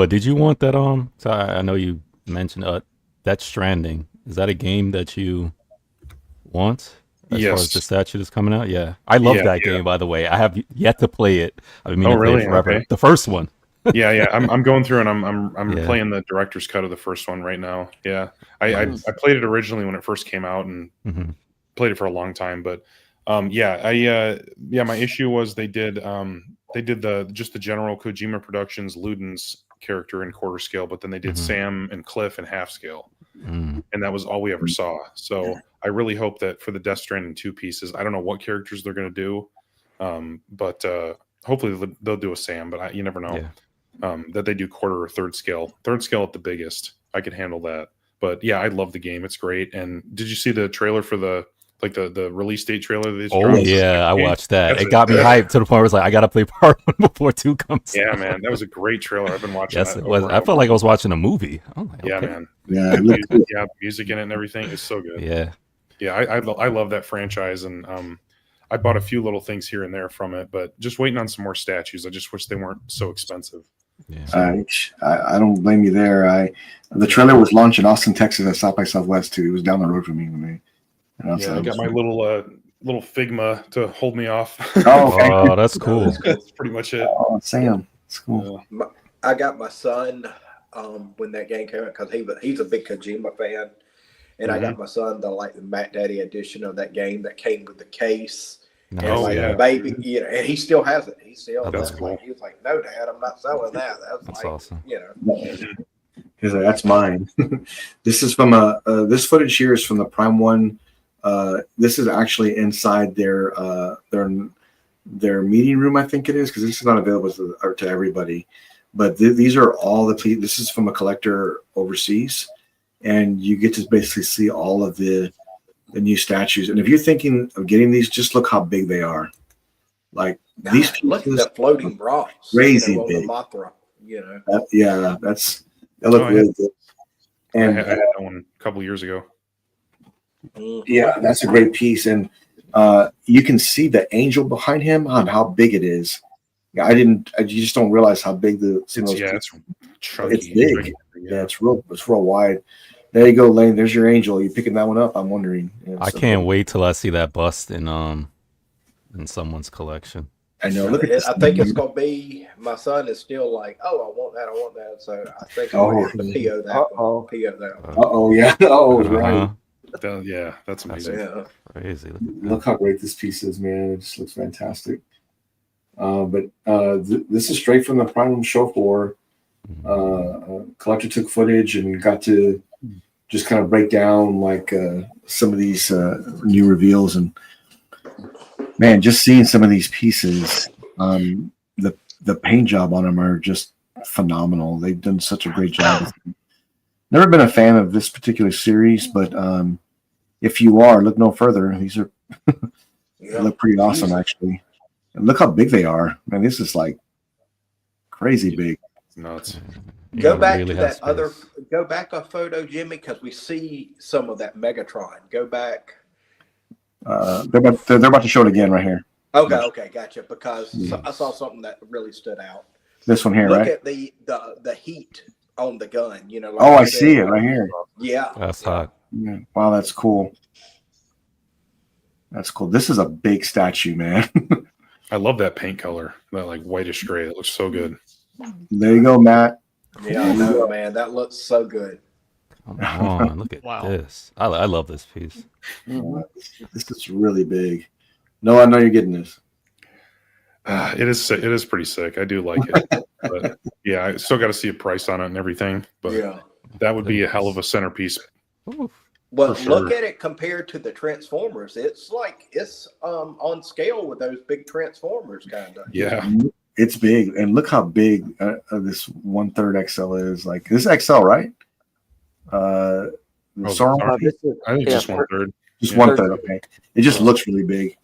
did you want that? So I know you mentioned that Stranding. Is that a game that you want? As far as the statue that's coming out? Yeah. I love that game, by the way. I have yet to play it. I've been meaning to play it forever. Okay. The first one. Yeah. I'm going through and I'm playing the director's cut of the first one right now. Yeah. I played it originally when it first came out and played it for a long time. But my issue was they did the general Kojima Productions Luden's character in quarter scale, but then they did Sam and Cliff in half scale. And that was all we ever saw. So I really hope that for the Death Stranding 2 pieces, I don't know what characters they're going to do, but hopefully they'll do a Sam, but you never know. That they do quarter or third scale at the biggest. I could handle that. But yeah, I love the game. It's great. And did you see the trailer for the release date trailer? I watched that. It got me hyped to the point where I was like, I got to play part 1 before 2 comes out. Yeah, man. That was a great trailer. I've been watching that. It was. I felt like I was watching a movie. Oh, yeah, man. Yeah, music in it and everything is so good. Yeah. I love that franchise, and I bought a few little things here and there from it, but just waiting on some more statues. I just wish they weren't so expensive. Yeah. I don't blame you there. The trailer was launched in Austin, Texas at South by Southwest too. It was down the road from me. I got my little Figma to hold me off. Oh, okay. Oh, that's cool. That's pretty much it. Oh, Sam, it's cool. I got my son when that game came out because he's a big Kojima fan, and I got my son the Matt Daddy edition of that game that came with the case. And baby, and he still has it. He still has it. He was like, "No, Dad, I'm not selling that." That's awesome. He's like, "That's mine." This is from this footage here is from the Prime 1. This is actually inside their meeting room, I think it is, because this is not available to everybody. But these are all this is from a collector overseas, and you get to basically see all of the new statues. And if you're thinking of getting these, just look how big they are. Like these pieces, look at that floating bras, crazy on big. The Mothra, that look really good. And I had that one a couple years ago. Yeah, that's a great piece, and you can see the angel behind him on how big it is. Yeah, you just don't realize how big it's chunky. It's big. Yeah, it's real wide. There you go, Lane. There's your angel. You picking that one up? I'm wondering. I can't wait till I see that bust in someone's collection. I know. Look at this. I think it's gonna be. My son is still like, "Oh, I want that." So I think I'm gonna have to PO that. PO that. Yeah. Oh, right. Yeah, that's amazing. Yeah. Crazy. Look how great this piece is, man. It just looks fantastic. But this is straight from the Prime show floor. Collector took footage and got to just kind of break down like some of these new reveals, and man, just seeing some of these pieces, the paint job on them are just phenomenal. They've done such a great job. Never been a fan of this particular series, but if you are, look no further. These are they look pretty awesome, actually. And look how big they are. Man, this is like crazy big. Nuts. Go back to that other. Go back a photo, Jimmy, because we see some of that Megatron. Go back. They're about to show it again right here. Okay, gotcha. Because I saw something that really stood out. This one here, Look right? at the heat on the gun. You know. Like I see it right here. Yeah, That's hot. Yeah. Wow, that's cool. That's cool. This is a big statue, man. I love that paint color, that like whitish gray. It looks so good. There you go, Matt. Yeah, I know, man. That looks so good. Come on, look at this. I love this piece. This is really big. No, I know you're getting this. It is pretty sick. I do like it. But yeah, I still got to see a price on it and everything. But Yeah. that would be a hell of a centerpiece. Ooh. Well, For sure. look at it compared to the Transformers. It's like it's on scale with those big Transformers, kind of. Yeah. It's big, and look how big this 1/3 XL is. Like this XL, right? The Sauron piece? I think just 1/3. Just 1/3. Okay, it just looks really big.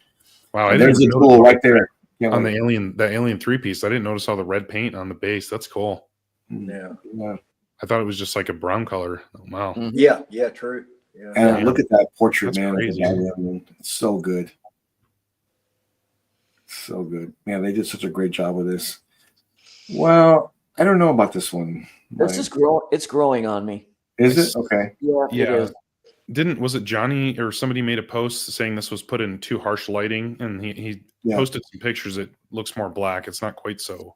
Wow, And there's a tool right there. Yeah, on the Alien 3-piece. I didn't notice all the red paint on the base. That's cool. Yeah. I thought it was just like a brown color. Wow. Yeah. Yeah. True. Yeah. And look at that portrait, That's man. crazy. It's so good. So good. Man, they did such a great job with this. Well, I don't know about this one. This is it's growing on me. Is it? Okay. Yeah, it is. Was it Johnny or somebody made a post saying this was put in too harsh lighting, and he posted some pictures. It looks more black. It's not quite so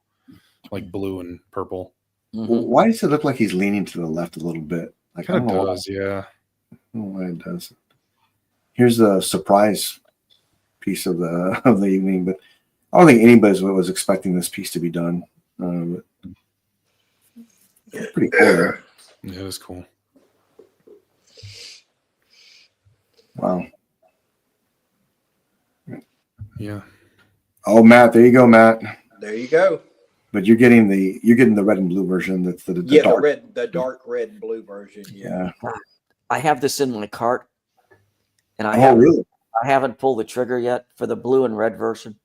like blue and purple. Well, why does it look like he's leaning to the left a little bit? Like Kind of does, yeah. I don't know why it does. Here's the surprise piece of the evening, but I don't think anybody was expecting this piece to be done. But pretty cool. Yeah, it is cool. Wow. Yeah. Oh, Matt, there you go, Matt. There you go. But you're getting the red and blue version. That's the dark. the dark red and blue version. Yeah. I have this in my cart, and I haven't pulled the trigger yet for the blue and red version.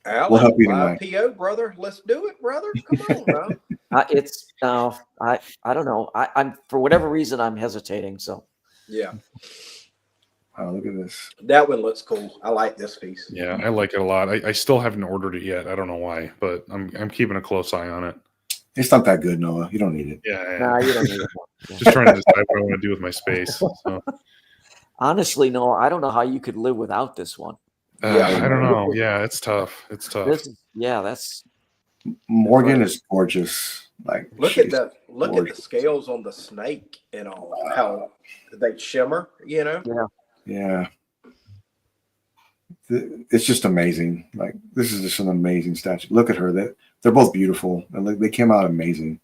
Alan, We'll help you tonight. PO, brother. Let's do it, brother. Come on, bro. I don't know. I'm for whatever reason I'm hesitating. So Yeah. Wow, look at this. That one looks cool. I like this piece. Yeah, I like it a lot. I still haven't ordered it yet. I don't know why, but I'm keeping a close eye on it. It's not that good, Noah. You don't need it. Yeah. nah, you don't need it. Just trying to decide what I want to do with my space. So. Honestly, no, I don't know how you could live without this one. I don't know. Yeah, it's tough. It's tough. That's Morgan is gorgeous. Like Look at the scales on the snake and all how they shimmer. You know. Yeah. It's just amazing. Like this is just an amazing statue. Look at her. They're both beautiful. And they came out amazing.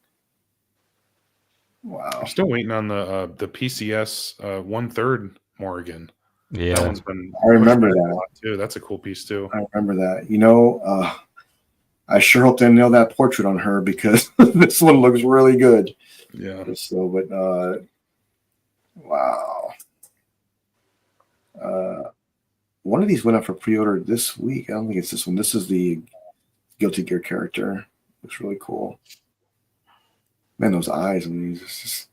Wow. I'm still waiting on the PCS 1/3 Morgan. Yeah, That one's been. I remember pushed back that. a lot, too. That's a cool piece too. I remember that. You know, I sure hope they nail that portrait on her because this one looks really good. Yeah. So, but wow. One of these went up for pre-order this week. I don't think it's this one. This is the Guilty Gear character. Looks really cool. Man, those eyes on these, it's just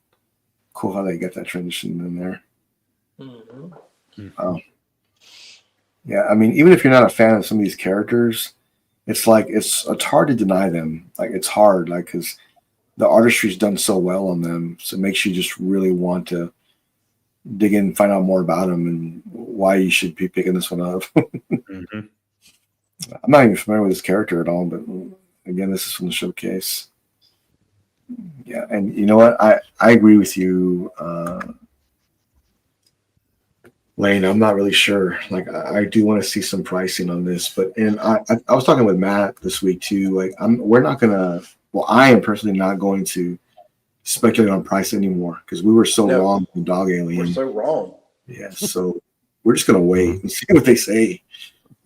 cool how they get that transition in there. Mm-hmm. Yeah, I mean, even if you're not a fan of some of these characters, it's like it's hard to deny them. Like it's hard, like because the artistry's done so well on them, so it makes you just really want to dig in and find out more about them and why you should be picking this one up. Mm-hmm. I'm not even familiar with this character at all, but again, this is from the showcase. Yeah, and you know what? I agree with you. Lane, I'm not really sure. Like, I do want to see some pricing on this, but I was talking with Matt this week too. Like, we're not gonna. Well, I am personally not going to speculate on price anymore because we were so wrong with Dog Alien. We're so wrong. Yeah, so we're just gonna wait and see what they say,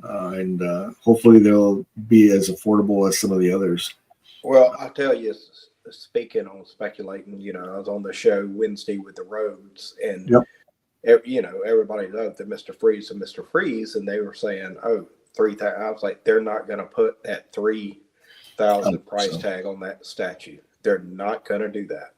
and hopefully they'll be as affordable as some of the others. Well, I'll tell you, speaking on speculating, you know, I was on the show Wednesday with the Rhodes, and you know, everybody loved the Mr. Freeze and Mr. Freeze, and they were saying, "Oh, 3,000." I was like, "They're not going to put that 3,000 price tag on that statue. They're not going to do that."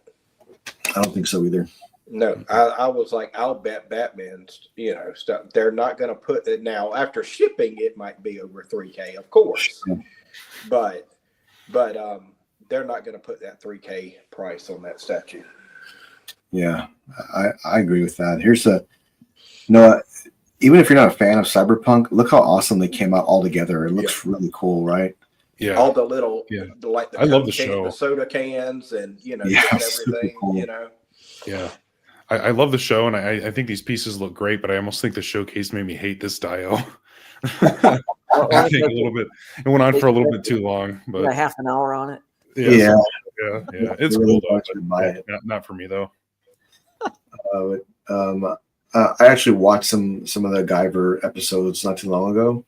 I don't think so either. No, I was like, I'll bet Batman's, you know, stuff. They're not going to put it now. After shipping, it might be over $3,000, of course, but they're not going to put that $3,000 price on that statue. Yeah, I agree with that. Here's even if you're not a fan of Cyberpunk, look how awesome they came out all together. It looks really cool, right? Yeah, all the little, I love the show, the soda cans, and you know, everything. Cool. You know, I love the show, and I think these pieces look great, but I almost think the showcase made me hate this Dio. I think a little bit. It went on for a little bit too long, but a half an hour on it. Yeah. It's cool though. Not for me though. I actually watched some of the Guyver episodes not too long ago,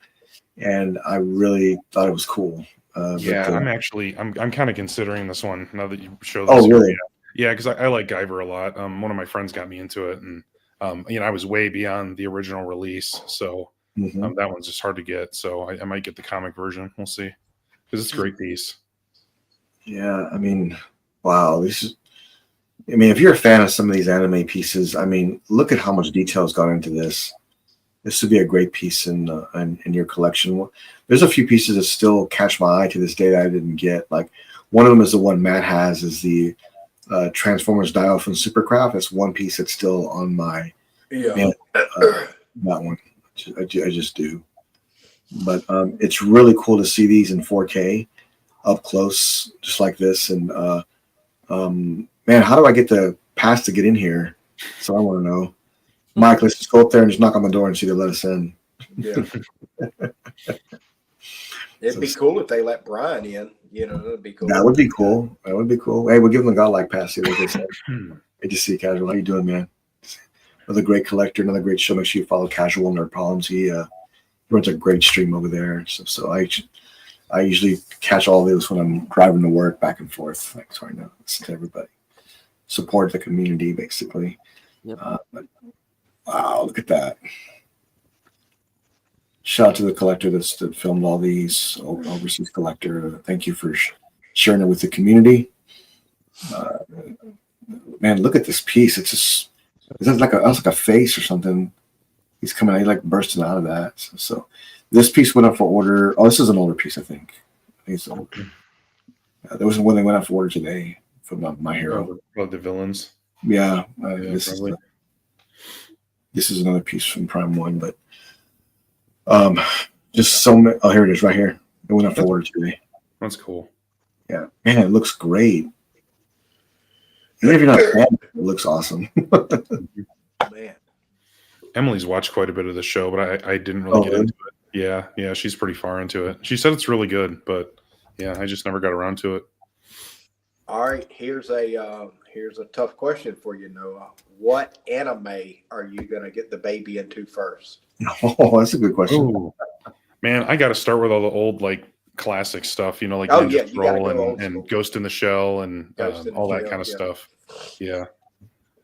and I really thought it was cool. I'm kind of considering this one now that you show this. Oh, really? Yeah, because I like Guyver a lot. One of my friends got me into it, and you know, I was way beyond the original release, so that one's just hard to get. So I might get the comic version. We'll see, because it's a great piece. Yeah, I mean, wow, if you're a fan of some of these anime pieces, I mean, look at how much detail has gone into this. This would be a great piece in your collection. There's a few pieces that still catch my eye to this day that I didn't get. Like, one of them is the one Matt has, is the Transformers Dio from Supercraft. That's one piece that's still on my that one. I just do. But it's really cool to see these in 4K up close, just like this. And man, how do I get the pass to get in here? So I want to know. Mike, let's just go up there and just knock on the door and see if they let us in. Yeah. It'd be cool if they let Brian in. You know, that'd be cool. That would be cool. That would be cool. Hey, we'll give him a Godlike pass. See what they say. Hey, to see Casual. How you doing, man? Another great collector, another great show. Make sure you follow Casual Nerd Problems. He runs a great stream over there. So I usually catch all of those when I'm driving to work back and forth. Like, so I know, listen to everybody. Support the community, basically. Yep. But, wow, look at that. Shout out to the collector that filmed all these, overseas collector. Thank you for sharing it with the community. Man, look at this piece. It's just, it's like a face or something. He's coming out, he like bursting out of that. So this piece went up for order. Oh, this is an older piece, I think. It's older. There was one that went up for order today from My Hero. About the villains. Yeah, this is another piece from Prime 1, but just so many. Oh, here it is, right here. It went up for order today. That's cool. Yeah, man, it looks great. Even if you're not a fan, it looks awesome. Man, Emily's watched quite a bit of the show, but I didn't really get into it. Yeah, she's pretty far into it. She said it's really good, but yeah, I just never got around to it. All right, here's a tough question for you, Noah. What anime are you gonna get the baby into first? Oh, that's a good question. Ooh. Man, I got to start with all the old like classic stuff, you know, like Ninja Scroll and Ghost in the Shell and all that kind of stuff. Yeah,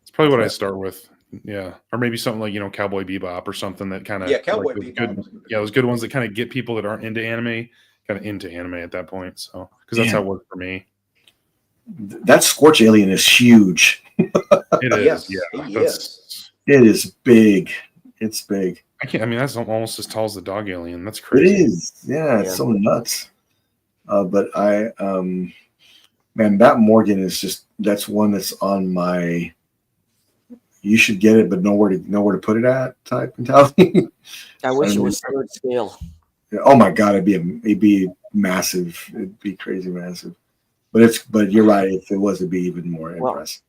it's probably what I start with. Yeah, or maybe something like, you know, Cowboy Bebop or something that kind of Cowboy Bebop. Those good ones that kind of get people that aren't into anime kind of into anime at that point. So because that's how it worked for me. That Scorch Alien is huge. It is. Yes. It is big. It's big. I mean, that's almost as tall as the Dog Alien. That's crazy. It is. Yeah, it's so nuts. But man, Bat Morgan is that's one that's on my you should get it, but nowhere to put it at type mentality. I wish it was third scale. Oh my God, it'd be massive. It'd be crazy massive. But you're right. If it was, it'd be even more impressive.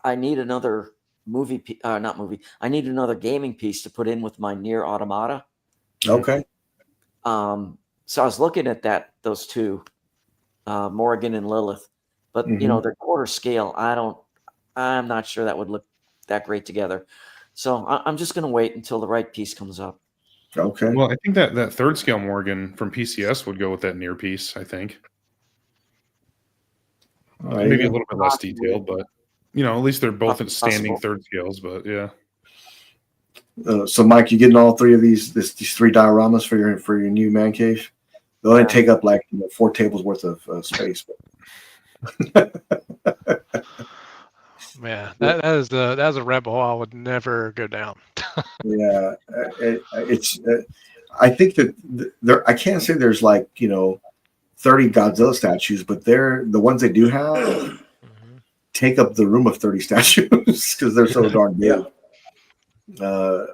I need another not movie. I need another gaming piece to put in with my Nier Automata. Okay. So I was looking at those two, Morrigan and Lilith, but they're quarter scale. I'm not sure that would look that great together. So I'm just going to wait until the right piece comes up. Okay. Well, I think that third scale Morgan from PCS would go with that Nier piece. I think maybe a little bit less detailed, but at least they're both at standing third scales. But yeah. So, Mike, you getting all three of these 3 dioramas for your new man cave? They'll only take up 4 tables worth of space. Man, that is a rabbit hole I would never go down. Yeah, it's. I think that I can't say there's 30 Godzilla statues, but the ones they do have take up the room of 30 statues because they're so darn big. No,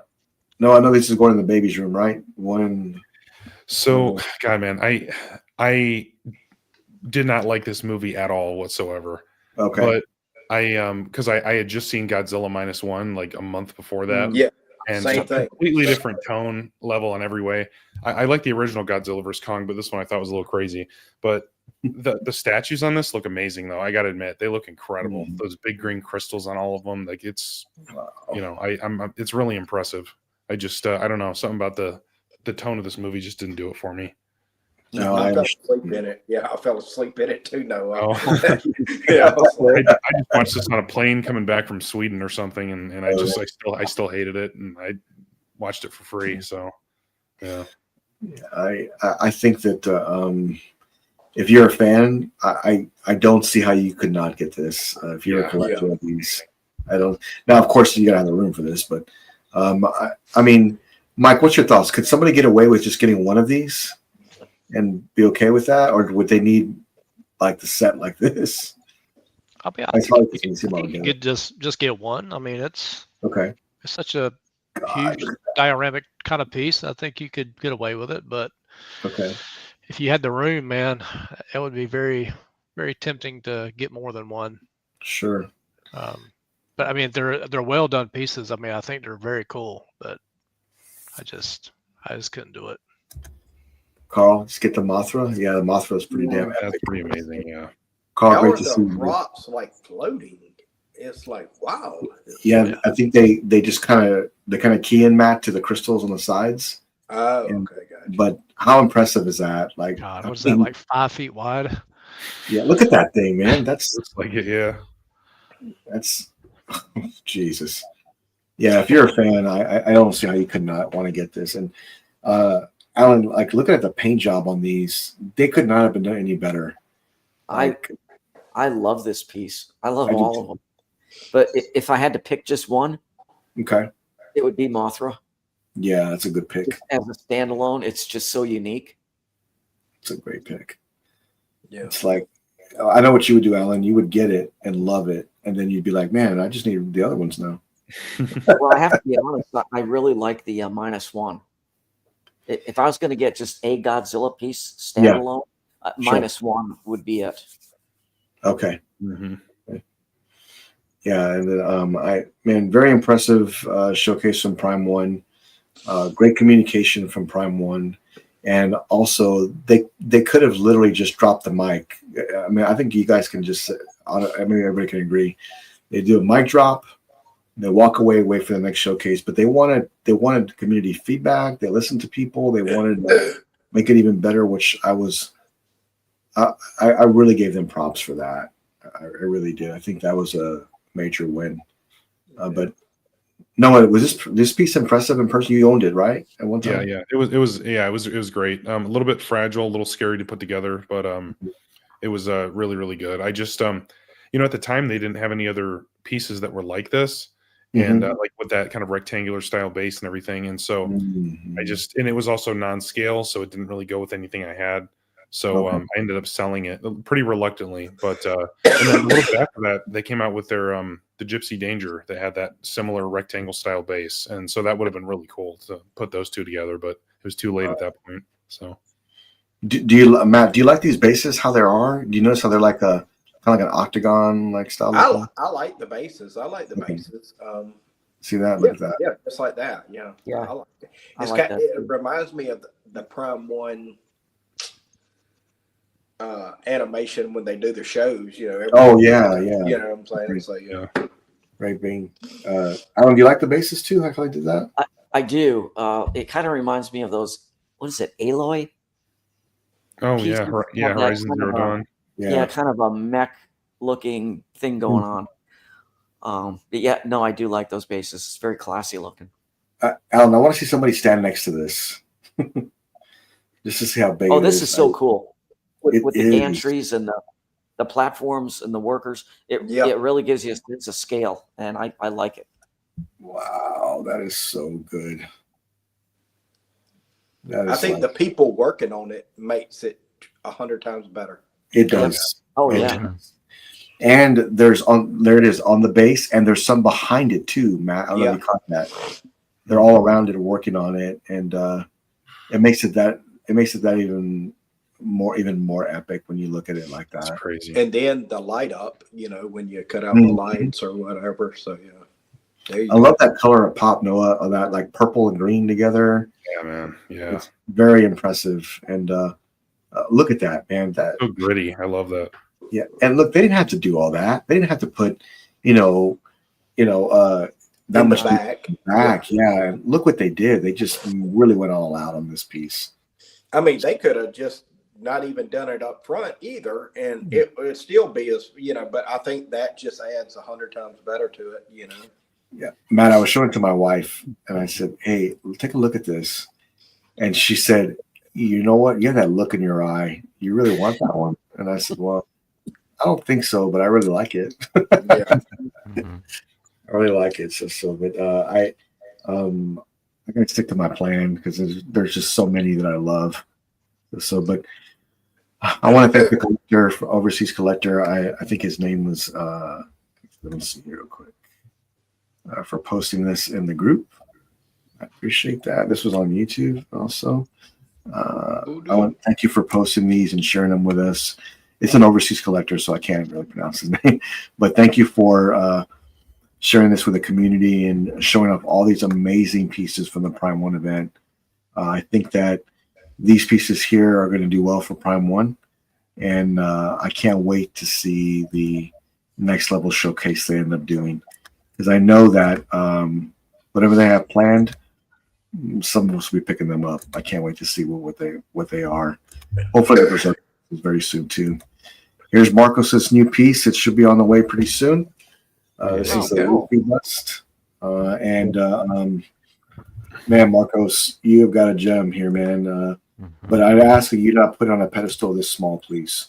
I know this is going in the baby's room, right? So, God, man, I did not like this movie at all whatsoever. Okay. But because I had just seen Godzilla -1 like a month before that. Yeah. And Same so thing. Completely different tone level in every way. I like the original Godzilla vs. Kong, but this one I thought was a little crazy. But the statues on this look amazing, though. I got to admit, they look incredible. Those big green crystals on all of them, it's it's really impressive. I just I don't know, something about the tone of this movie just didn't do it for me. No, I fell asleep in it. Yeah, I fell asleep in it too, Noah. Yeah, I just watched this on a plane coming back from Sweden or something, and I still hated it, and I watched it for free. So, yeah. I think that if you're a fan, I don't see how you could not get this if you're a collector of these. I don't. Now, of course, you gotta have the room for this, but I mean, Mike, what's your thoughts? Could somebody get away with just getting one of these and be okay with that, or would they need the set like this? I think you could just get one. I mean, it's such a huge dioramic kind of piece. I think you could get away with it, but if you had the room, man, it would be very, very tempting to get more than one. Sure. But I mean, they're well done pieces. I mean, I think they're very cool, but I just couldn't do it. Carl, just get the Mothra. Yeah, the Mothra is pretty damn. That's pretty amazing. Yeah. Carl, great to the see you. props floating. It's wow. Yeah, I think they just kind of key in Matt to the crystals on the sides. Oh, okay, gotcha. But how impressive is that? God, what is that, 5 feet wide? Yeah, look at that thing, man. That's yeah. That's Jesus. Yeah, if you're a fan, I don't see how you could not want to get this. And Alan, looking at the paint job on these, they could not have been done any better. I love this piece. I love all of them. But if I had to pick just one, it would be Mothra. Yeah, that's a good pick. As a standalone, it's just so unique. It's a great pick. Yeah. It's I know what you would do, Alan. You would get it and love it, and then you'd be like, man, I just need the other ones now. Well, I have to be honest. I really like the -1. If I was going to get just a Godzilla piece standalone, -1 would be it. Okay. Yeah, and then very impressive showcase from Prime One. Great communication from Prime One, and also they could have literally just dropped the mic. I mean, I think you guys can just. Everybody can agree. They do a mic drop. They walk away, wait for the next showcase, but they wanted community feedback. They listened to people. They wanted to make it even better, which I really gave them props for that. I really did. I think that was a major win. But no, was this piece impressive in person? You owned it, right? At one time. Yeah. It was great. A little bit fragile, a little scary to put together, but it was really, really good. I just at the time they didn't have any other pieces that were like this. And with that kind of rectangular style base and everything. And so and it was also non-scale, so it didn't really go with anything I had. So I ended up selling it pretty reluctantly. But and then a little bit after that, they came out with their the Gypsy Danger that had that similar rectangle style base. And so that would have been really cool to put those two together, but it was too late at that point. So do you, Matt, do you like these bases, how they are? Do you notice how they're like a kind of like an octagon like style. I like the bases. I like the bases. See that? Look at that. Yeah, just like that. Yeah. I like it. It reminds me of the Prime 1 animation when they do the shows. You know. Oh yeah. You know what I'm saying? So yeah. Great being. Alan, do you like the bases too? How they did that? I do. It kind of reminds me of those. What is it? Aloy. Oh yeah, Horizon Zero Dawn. Yeah, kind of a mech looking thing going on. But yeah, no, I do like those bases. It's very classy looking. Alan, I want to see somebody stand next to this, just to see how big. Oh, this is so cool with the gantries and the platforms and the workers. It really gives you a sense of scale, and I like it. Wow, that is so good. I think the people working on it makes it 100 times better. It does. Oh yeah. And there it is on the base, and there's some behind it too, Matt. I don't know if you caught that. They're all around it working on it, and it makes it that even more epic when you look at it like that. That's crazy. And then the light up, you know, when you cut out the lights or whatever. So yeah. I love that color of pop, Noah, of that like purple and green together. Yeah, man. Yeah. It's very impressive. And look at that, man. That so gritty. I love that. Yeah. And look, they didn't have to do all that. They didn't have to put, that much back. Yeah. And look what they did. They just really went all out on this piece. I mean, they could have just not even done it up front either, and it would still be as, but I think that just adds 100 times better to it, Yeah, Matt, I was showing it to my wife, and I said, "Hey, take a look at this," and she said, "You know what? You have that look in your eye. You really want that one?" And I said, "Well, I don't think so, but I really like it. I really like it." But I'm gonna stick to my plan because there's just so many that I love. But I want to thank the collector, overseas collector. I think his name was. Let me see here real quick. For posting this in the group. I appreciate that. This was on YouTube also. I want to thank you for posting these and sharing them with us. It's an overseas collector, so I can't really pronounce his name. But thank you for sharing this with the community and showing off all these amazing pieces from the Prime 1 event. I think that these pieces here are going to do well for Prime 1. And I can't wait to see the next level showcase they end up doing. Because I know that whatever they have planned, some of us will be picking them up. I can't wait to see what they are. Hopefully, there's very soon too. Here's Marcos's new piece. It should be on the way pretty soon. This is the Luffy bust, man, Marcos, you have got a gem here, man. But I'd ask you not put it on a pedestal this small, please.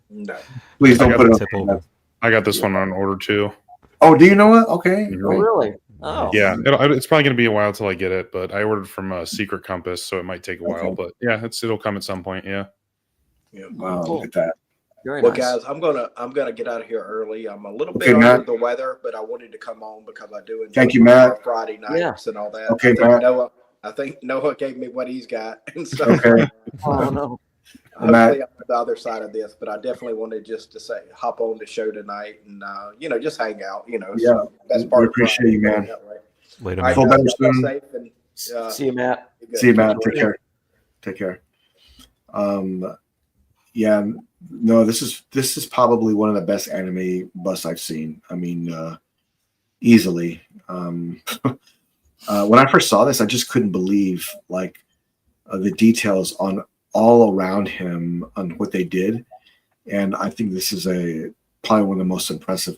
No, please don't put it on. I got this one on order too. Oh, do you know what? Okay. Oh, really? Oh. Yeah, it's probably going to be a while till I get it, but I ordered from Secret Compass, so it might take a while. But yeah, it'll come at some point. Yeah. Yeah. Wow. Cool. Look at that. Very nice. Guys, I'm gonna get out of here early. I'm a little bit under the weather, but I wanted to come on because I do enjoy Thank you, Matt. Friday nights and all that. Okay, Matt. I think Noah gave me what he's got, and so okay. Oh no. Hopefully I'm on the other side of this, but I definitely wanted just to hop on the show tonight and just hang out. Yeah, so that's part. We appreciate you, man. Later, man. Feel better soon. See you, Matt. See you, Matt. Take care. Yeah, no, this is probably one of the best anime busts I've seen. I mean, easily. When I first saw this, I just couldn't believe the details on all around him on what they did, and I think this is probably one of the most impressive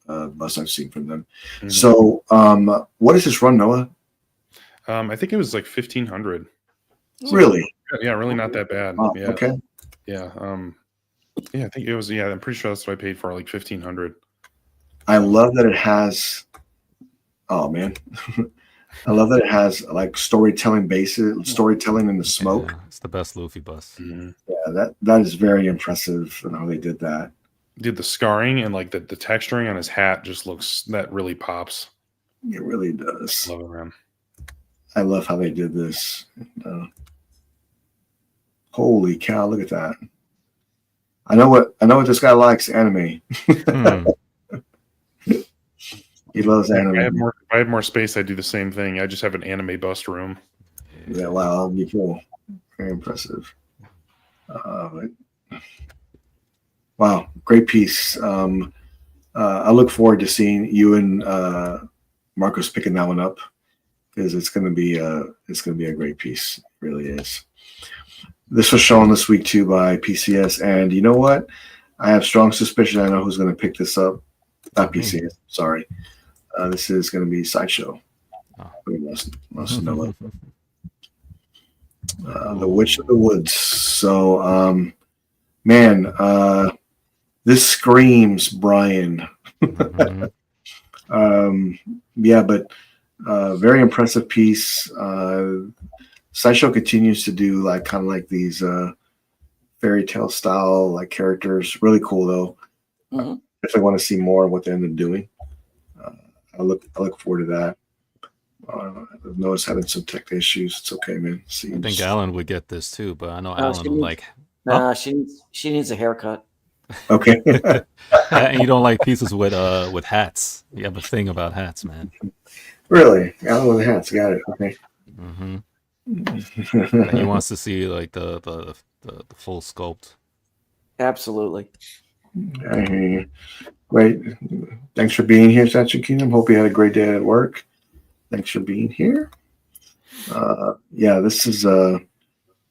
busts I've seen from them. Mm-hmm. So, what is this run, Noah? I think it was like 1,500. Really? Yeah, really not that bad. Oh, yeah. Okay. Yeah. I think it was. Yeah, I'm pretty sure that's what I paid for, like 1,500. I love that it has. Oh man. I love that it has like storytelling in the smoke. Yeah, it's the best Luffy bus. Mm-hmm. Yeah, that is very impressive and how they did that. Dude, the scarring and like the texturing on his hat just that really pops. It really does. Love it, man. I love how they did this. Holy cow, look at that. I know what this guy likes, anime. He loves anime. If I had more space, I'd do the same thing. I just have an anime bust room. Yeah, wow, that'd be cool. Very impressive. Wow, great piece. I look forward to seeing you and Marcos picking that one up, because it's gonna be a great piece. It really is. This was shown this week too by PCS, and you know what? I have strong suspicion I know who's gonna pick this up. Not PCS, sorry. This is gonna be Sideshow. We must know it. The Witch of the Woods. So, man, this screams Brian. Yeah, but very impressive piece. Sideshow continues to do kind of these fairy tale style characters. Really cool though. Definitely want to see more of what they end up doing. I look forward to that. I've noticed having some tech issues. It's okay, man. I think Alan would get this too, but I know Alan would like. She needs a haircut. Okay. And you don't like pieces with hats. You have a thing about hats, man. Really? Alan with hats. Got it. Okay. And he wants to see the full sculpt. Absolutely. I hear you. Great. Thanks for being here, Statue Kingdom. Hope you had a great day at work. Thanks for being here. Yeah, this is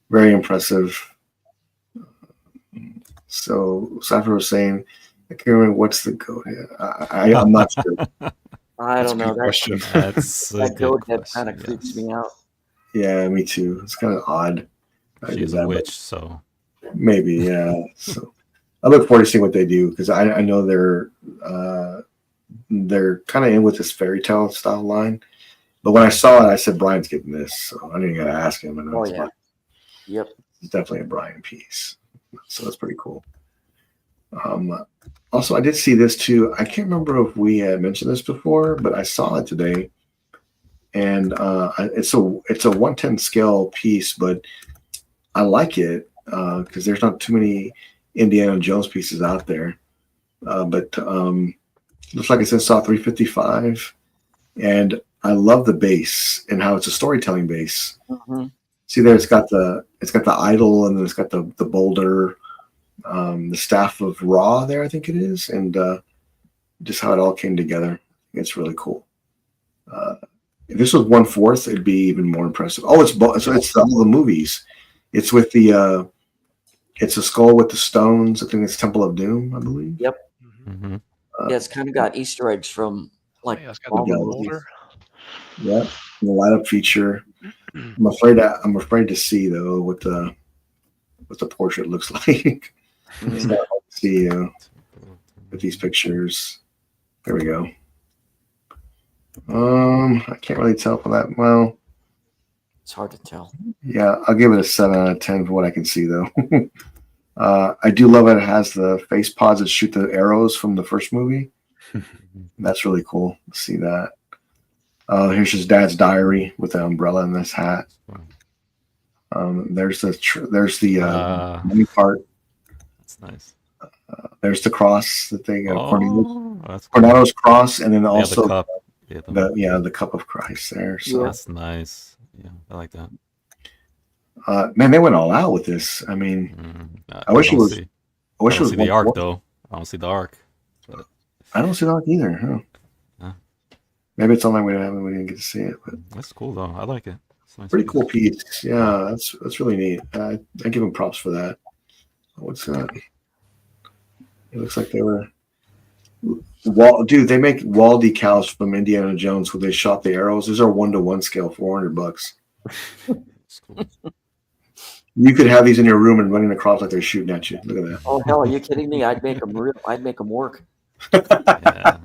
very impressive. So Safa was saying, I can't remember what's the goat. I'm not sure. I don't know. That goat head kind of creeps me out. Yeah, me too. It's kind of odd. She's a witch, so maybe, yeah. So I look forward to seeing what they do, because I know they're kind of in with this fairy tale style line. But when I saw it, I said Brian's getting this, so I didn't even gotta ask him. Oh yeah. Yep. It's definitely a Brian piece, so that's pretty cool. Also, I did see this too. I can't remember if we had mentioned this before, but I saw it today, and it's a 1/10 scale piece, but I like it because there's not too many Indiana Jones pieces out there. But looks like it's in SAW 355, and I love the base and how it's a storytelling base. See there, it's got the idol, and then it's got the boulder, the staff of Ra there, I think it is, and just how it all came together. It's really cool. If this was 1/4, it'd be even more impressive. Oh, it's all the movies. It's with the it's a skull with the stones. I think it's Temple of Doom, I believe. Yep. Yeah, it's kind of got Easter eggs from it's got the boulder. Yeah, the light up feature. I'm afraid to see though what the portrait looks like. It's not hard to see with these pictures. There we go. I can't really tell from that. Well, it's hard to tell. Yeah, I'll give it a 7 out of 10 for what I can see though. I do love it has the face pods that shoot the arrows from the first movie. That's really cool to see that. Here's his dad's diary with the umbrella and this hat. There's the money part. That's nice. There's the cross that they Cornado's cool. Cross, and then also the cup. The cup of Christ there. So that's nice. Yeah, I like that. Man, they went all out with this. I mean, I wish it was. I wish it was the arc though. I don't see the arc. But... I don't see the arc either. Huh? Maybe it's online. We didn't get to see it, but that's cool though. I like it. Nice pretty cool piece. Yeah, that's really neat. I give them props for that. What's that? It looks like they were they make wall decals from Indiana Jones where they shot the arrows. These are 1-to-1 scale, $400. Cool. You could have these in your room and running across like they're shooting at you. Look at that. Oh hell, are you kidding me? I'd make them work. Yeah.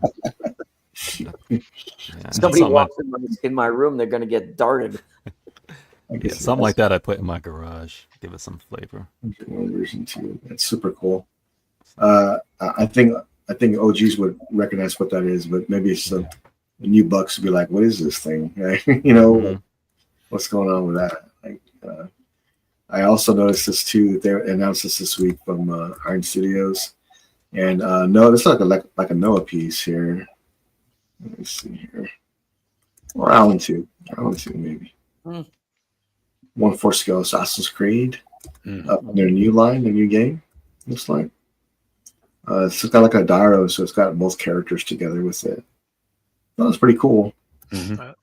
Somebody walks in my room, they're going to get darted. Something like that I put in my garage. Give it some flavor. That's super cool. I think OGs would recognize what that is, but maybe it's the new bucks would be like, "What is this thing?" What's going on with that? I also noticed this too. They announced this week from Iron Studios, and no, this is like a Noah piece here. Let me see here, or Alan 2 maybe. 1/4 scale Assassin's Creed, their new line, their new game. Looks like it's got like a Dyro, so it's got both characters together with it. That was pretty cool. I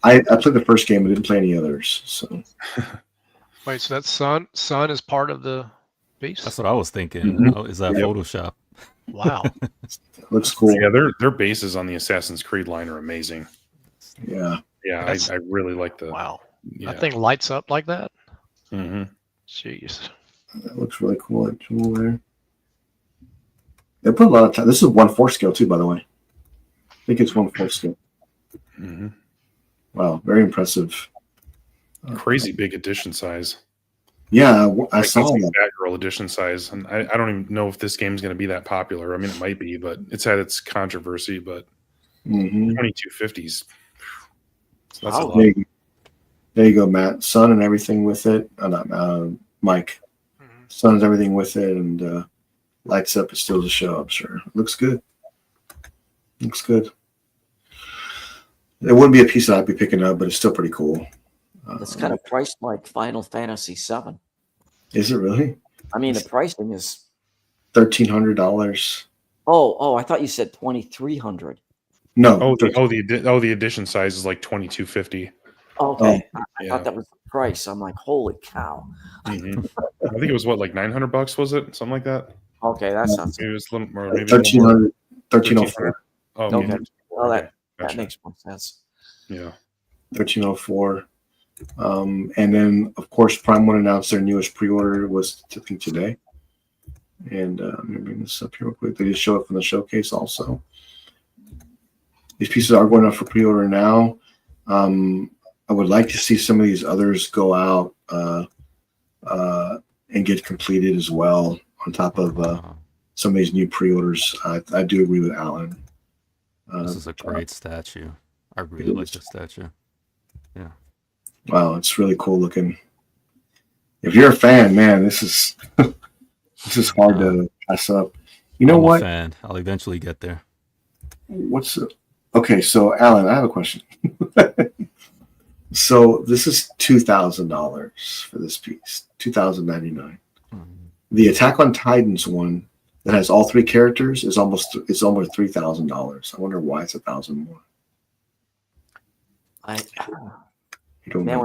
played the first game, but didn't play any others. So Wait, so that sun is part of the piece? That's what I was thinking. Oh, is that Photoshop? Wow. Looks cool. Yeah, their bases on the Assassin's Creed line are amazing. Yeah. Yeah, I really like the. Wow. Yeah. That thing lights up like that? Jeez. That looks really cool. That jewel there. They put a lot of time. This is 1/4 scale too, by the way. I think it's 1/4 scale. Wow, very impressive. Crazy big edition size. Yeah, I saw that. Batgirl edition size, and I don't even know if this game's going to be that popular. I mean, it might be, but it's had its controversy. But 2250s. That's a lot. There you go, Matt. Sun and everything with it. Not Mike. Sun and everything with it, and lights up. It still to show. I'm sure. Looks good. Looks good. It wouldn't be a piece that I'd be picking up, but it's still pretty cool. It's kind of priced like Final Fantasy VII. Is it really? I mean, the pricing is $1,300. Oh, I thought you said 2,300. No. The edition size is like 2250. Okay, I thought that was the price. I'm like, holy cow! I think it was like $900. Was it something like that? Okay, that sounds. Maybe it was a little more. Maybe 1,300. 1,304. Oh, okay. Well, that Gotcha. makes more sense. Yeah. 1,304. And then, of course, Prime One announced their newest pre-order was I think today. And let me bring this up here real quick. They just show it from the showcase also. These pieces are going up for pre-order now. I would like to see some of these others go out and get completed as well on top of some of these new pre-orders. I do agree with Alan. This is a great statue. I really like this statue. Yeah. Wow, it's really cool looking. If you're a fan, man, this is hard to pass up. You know what? I'm a fan. I'll eventually get there. Okay, so Alan, I have a question. So this is $2,000 for this piece, $2,099. The Attack on Titans one that has all three characters is almost $3,000. I wonder why it's $1,000 more. When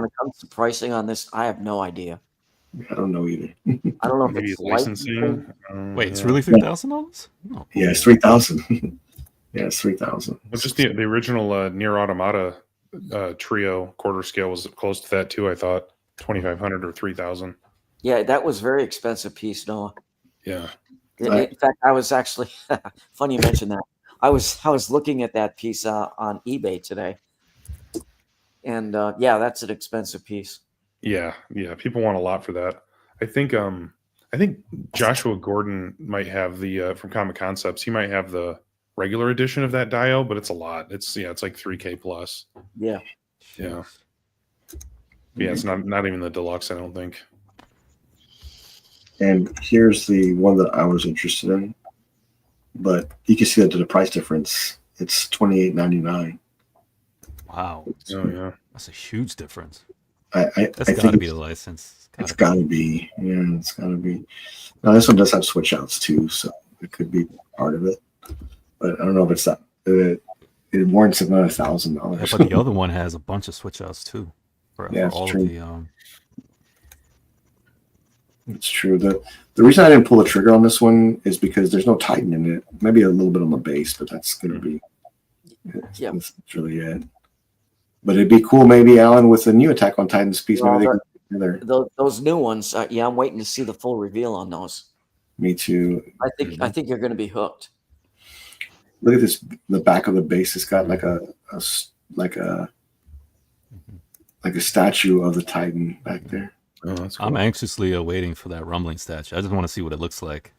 it comes to pricing on this, I have no idea. I don't know either. I don't know if Maybe it's licensing. Wait, it's really $3,000? Oh, yeah, it's $3,000. Yeah, it's $3,000. Well, just the original Nier Automata trio quarter scale was close to that too. I thought 2,500 or 3,000. Yeah, that was very expensive piece, Noah. Yeah. In fact, I was actually funny you mentioned that. I was looking at that piece on eBay today, and that's an expensive piece. Yeah, people want a lot for that. I think Joshua Gordon might have the from Comic Concepts. He might have the regular edition of that Dio, but it's a lot. It's like $3,000 plus. Yeah. Yeah. Yeah, it's not even the deluxe, I don't think. And here's the one that I was interested in, but you can see that the price difference. It's $28.99. Wow. Oh yeah, that's a huge difference. That's got to be the license. It's got to be. Yeah, it's got to be. Now this one does have switch outs too, so it could be part of it. But I don't know if it's that. It warrants another $1,000. Yeah, but the other one has a bunch of switch outs too. For all true. of the. It's true. The reason I didn't pull the trigger on this one is because there's no Titan in it. Maybe a little bit on the base, but that's going to be. Yeah, that's really it. But it'd be cool, maybe Alan, with the new Attack on Titans piece. Well, maybe they can those new ones. I'm waiting to see the full reveal on those. Me too. I think you're going to be hooked. Look at this. The back of the base has got like a statue of the Titan back there. Oh, that's cool. I'm anxiously awaiting for that rumbling statue. I just want to see what it looks like.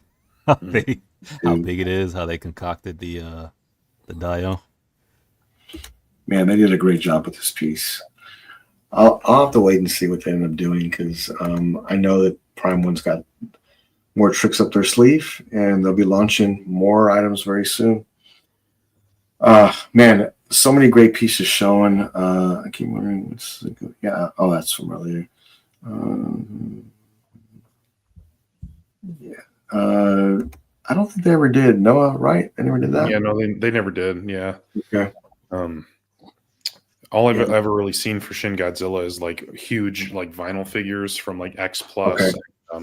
How big it is, how they concocted the Dio. Man, they did a great job with this piece. I'll have to wait and see what they end up doing because I know that Prime One's got more tricks up their sleeve, and they'll be launching more items very soon. Man, so many great pieces shown. I keep wondering, yeah. Oh, that's from earlier. Yeah. I don't think they ever did. Noah, right? They never did that. Yeah, no, they never did. Yeah. Okay. All I've ever really seen for Shin Godzilla is like huge like vinyl figures from like X Plus,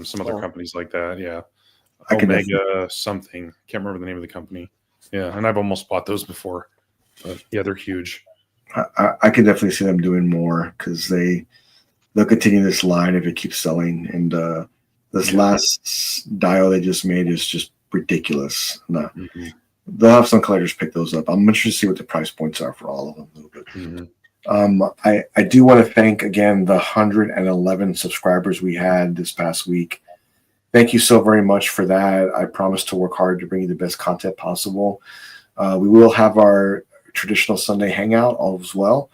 some other companies like that. Yeah. Omega something. Can't remember the name of the company. Yeah, and I've almost bought those before. But yeah, they're huge. I can definitely see them doing more because they'll continue this line if it keeps selling. And this last dial they just made is just ridiculous. No. They'll have some collectors pick those up. I'm interested to see what the price points are for all of them. I do want to thank again the 111 subscribers we had this past week. Thank you so very much for that. I promise to work hard to bring you the best content possible. We will have our traditional Sunday hangout as well,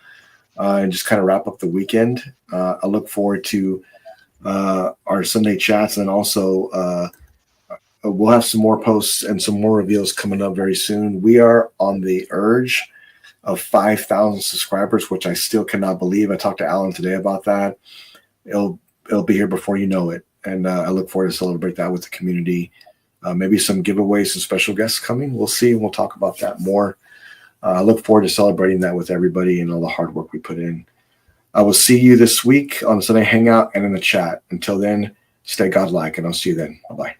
and just kind of wrap up the weekend. I look forward to our Sunday chats, and also we'll have some more posts and some more reveals coming up very soon. We are on the urge of 5,000 subscribers, which I still cannot believe. I talked to Alan today about that. It'll be here before you know it. And I look forward to celebrate that with the community. Maybe some giveaways, some special guests coming. We'll see. We'll talk about that more. I look forward to celebrating that with everybody and all the hard work we put in. I will see you this week on Sunday Hangout and in the chat. Until then, stay godlike, and I'll see you then. Bye-bye.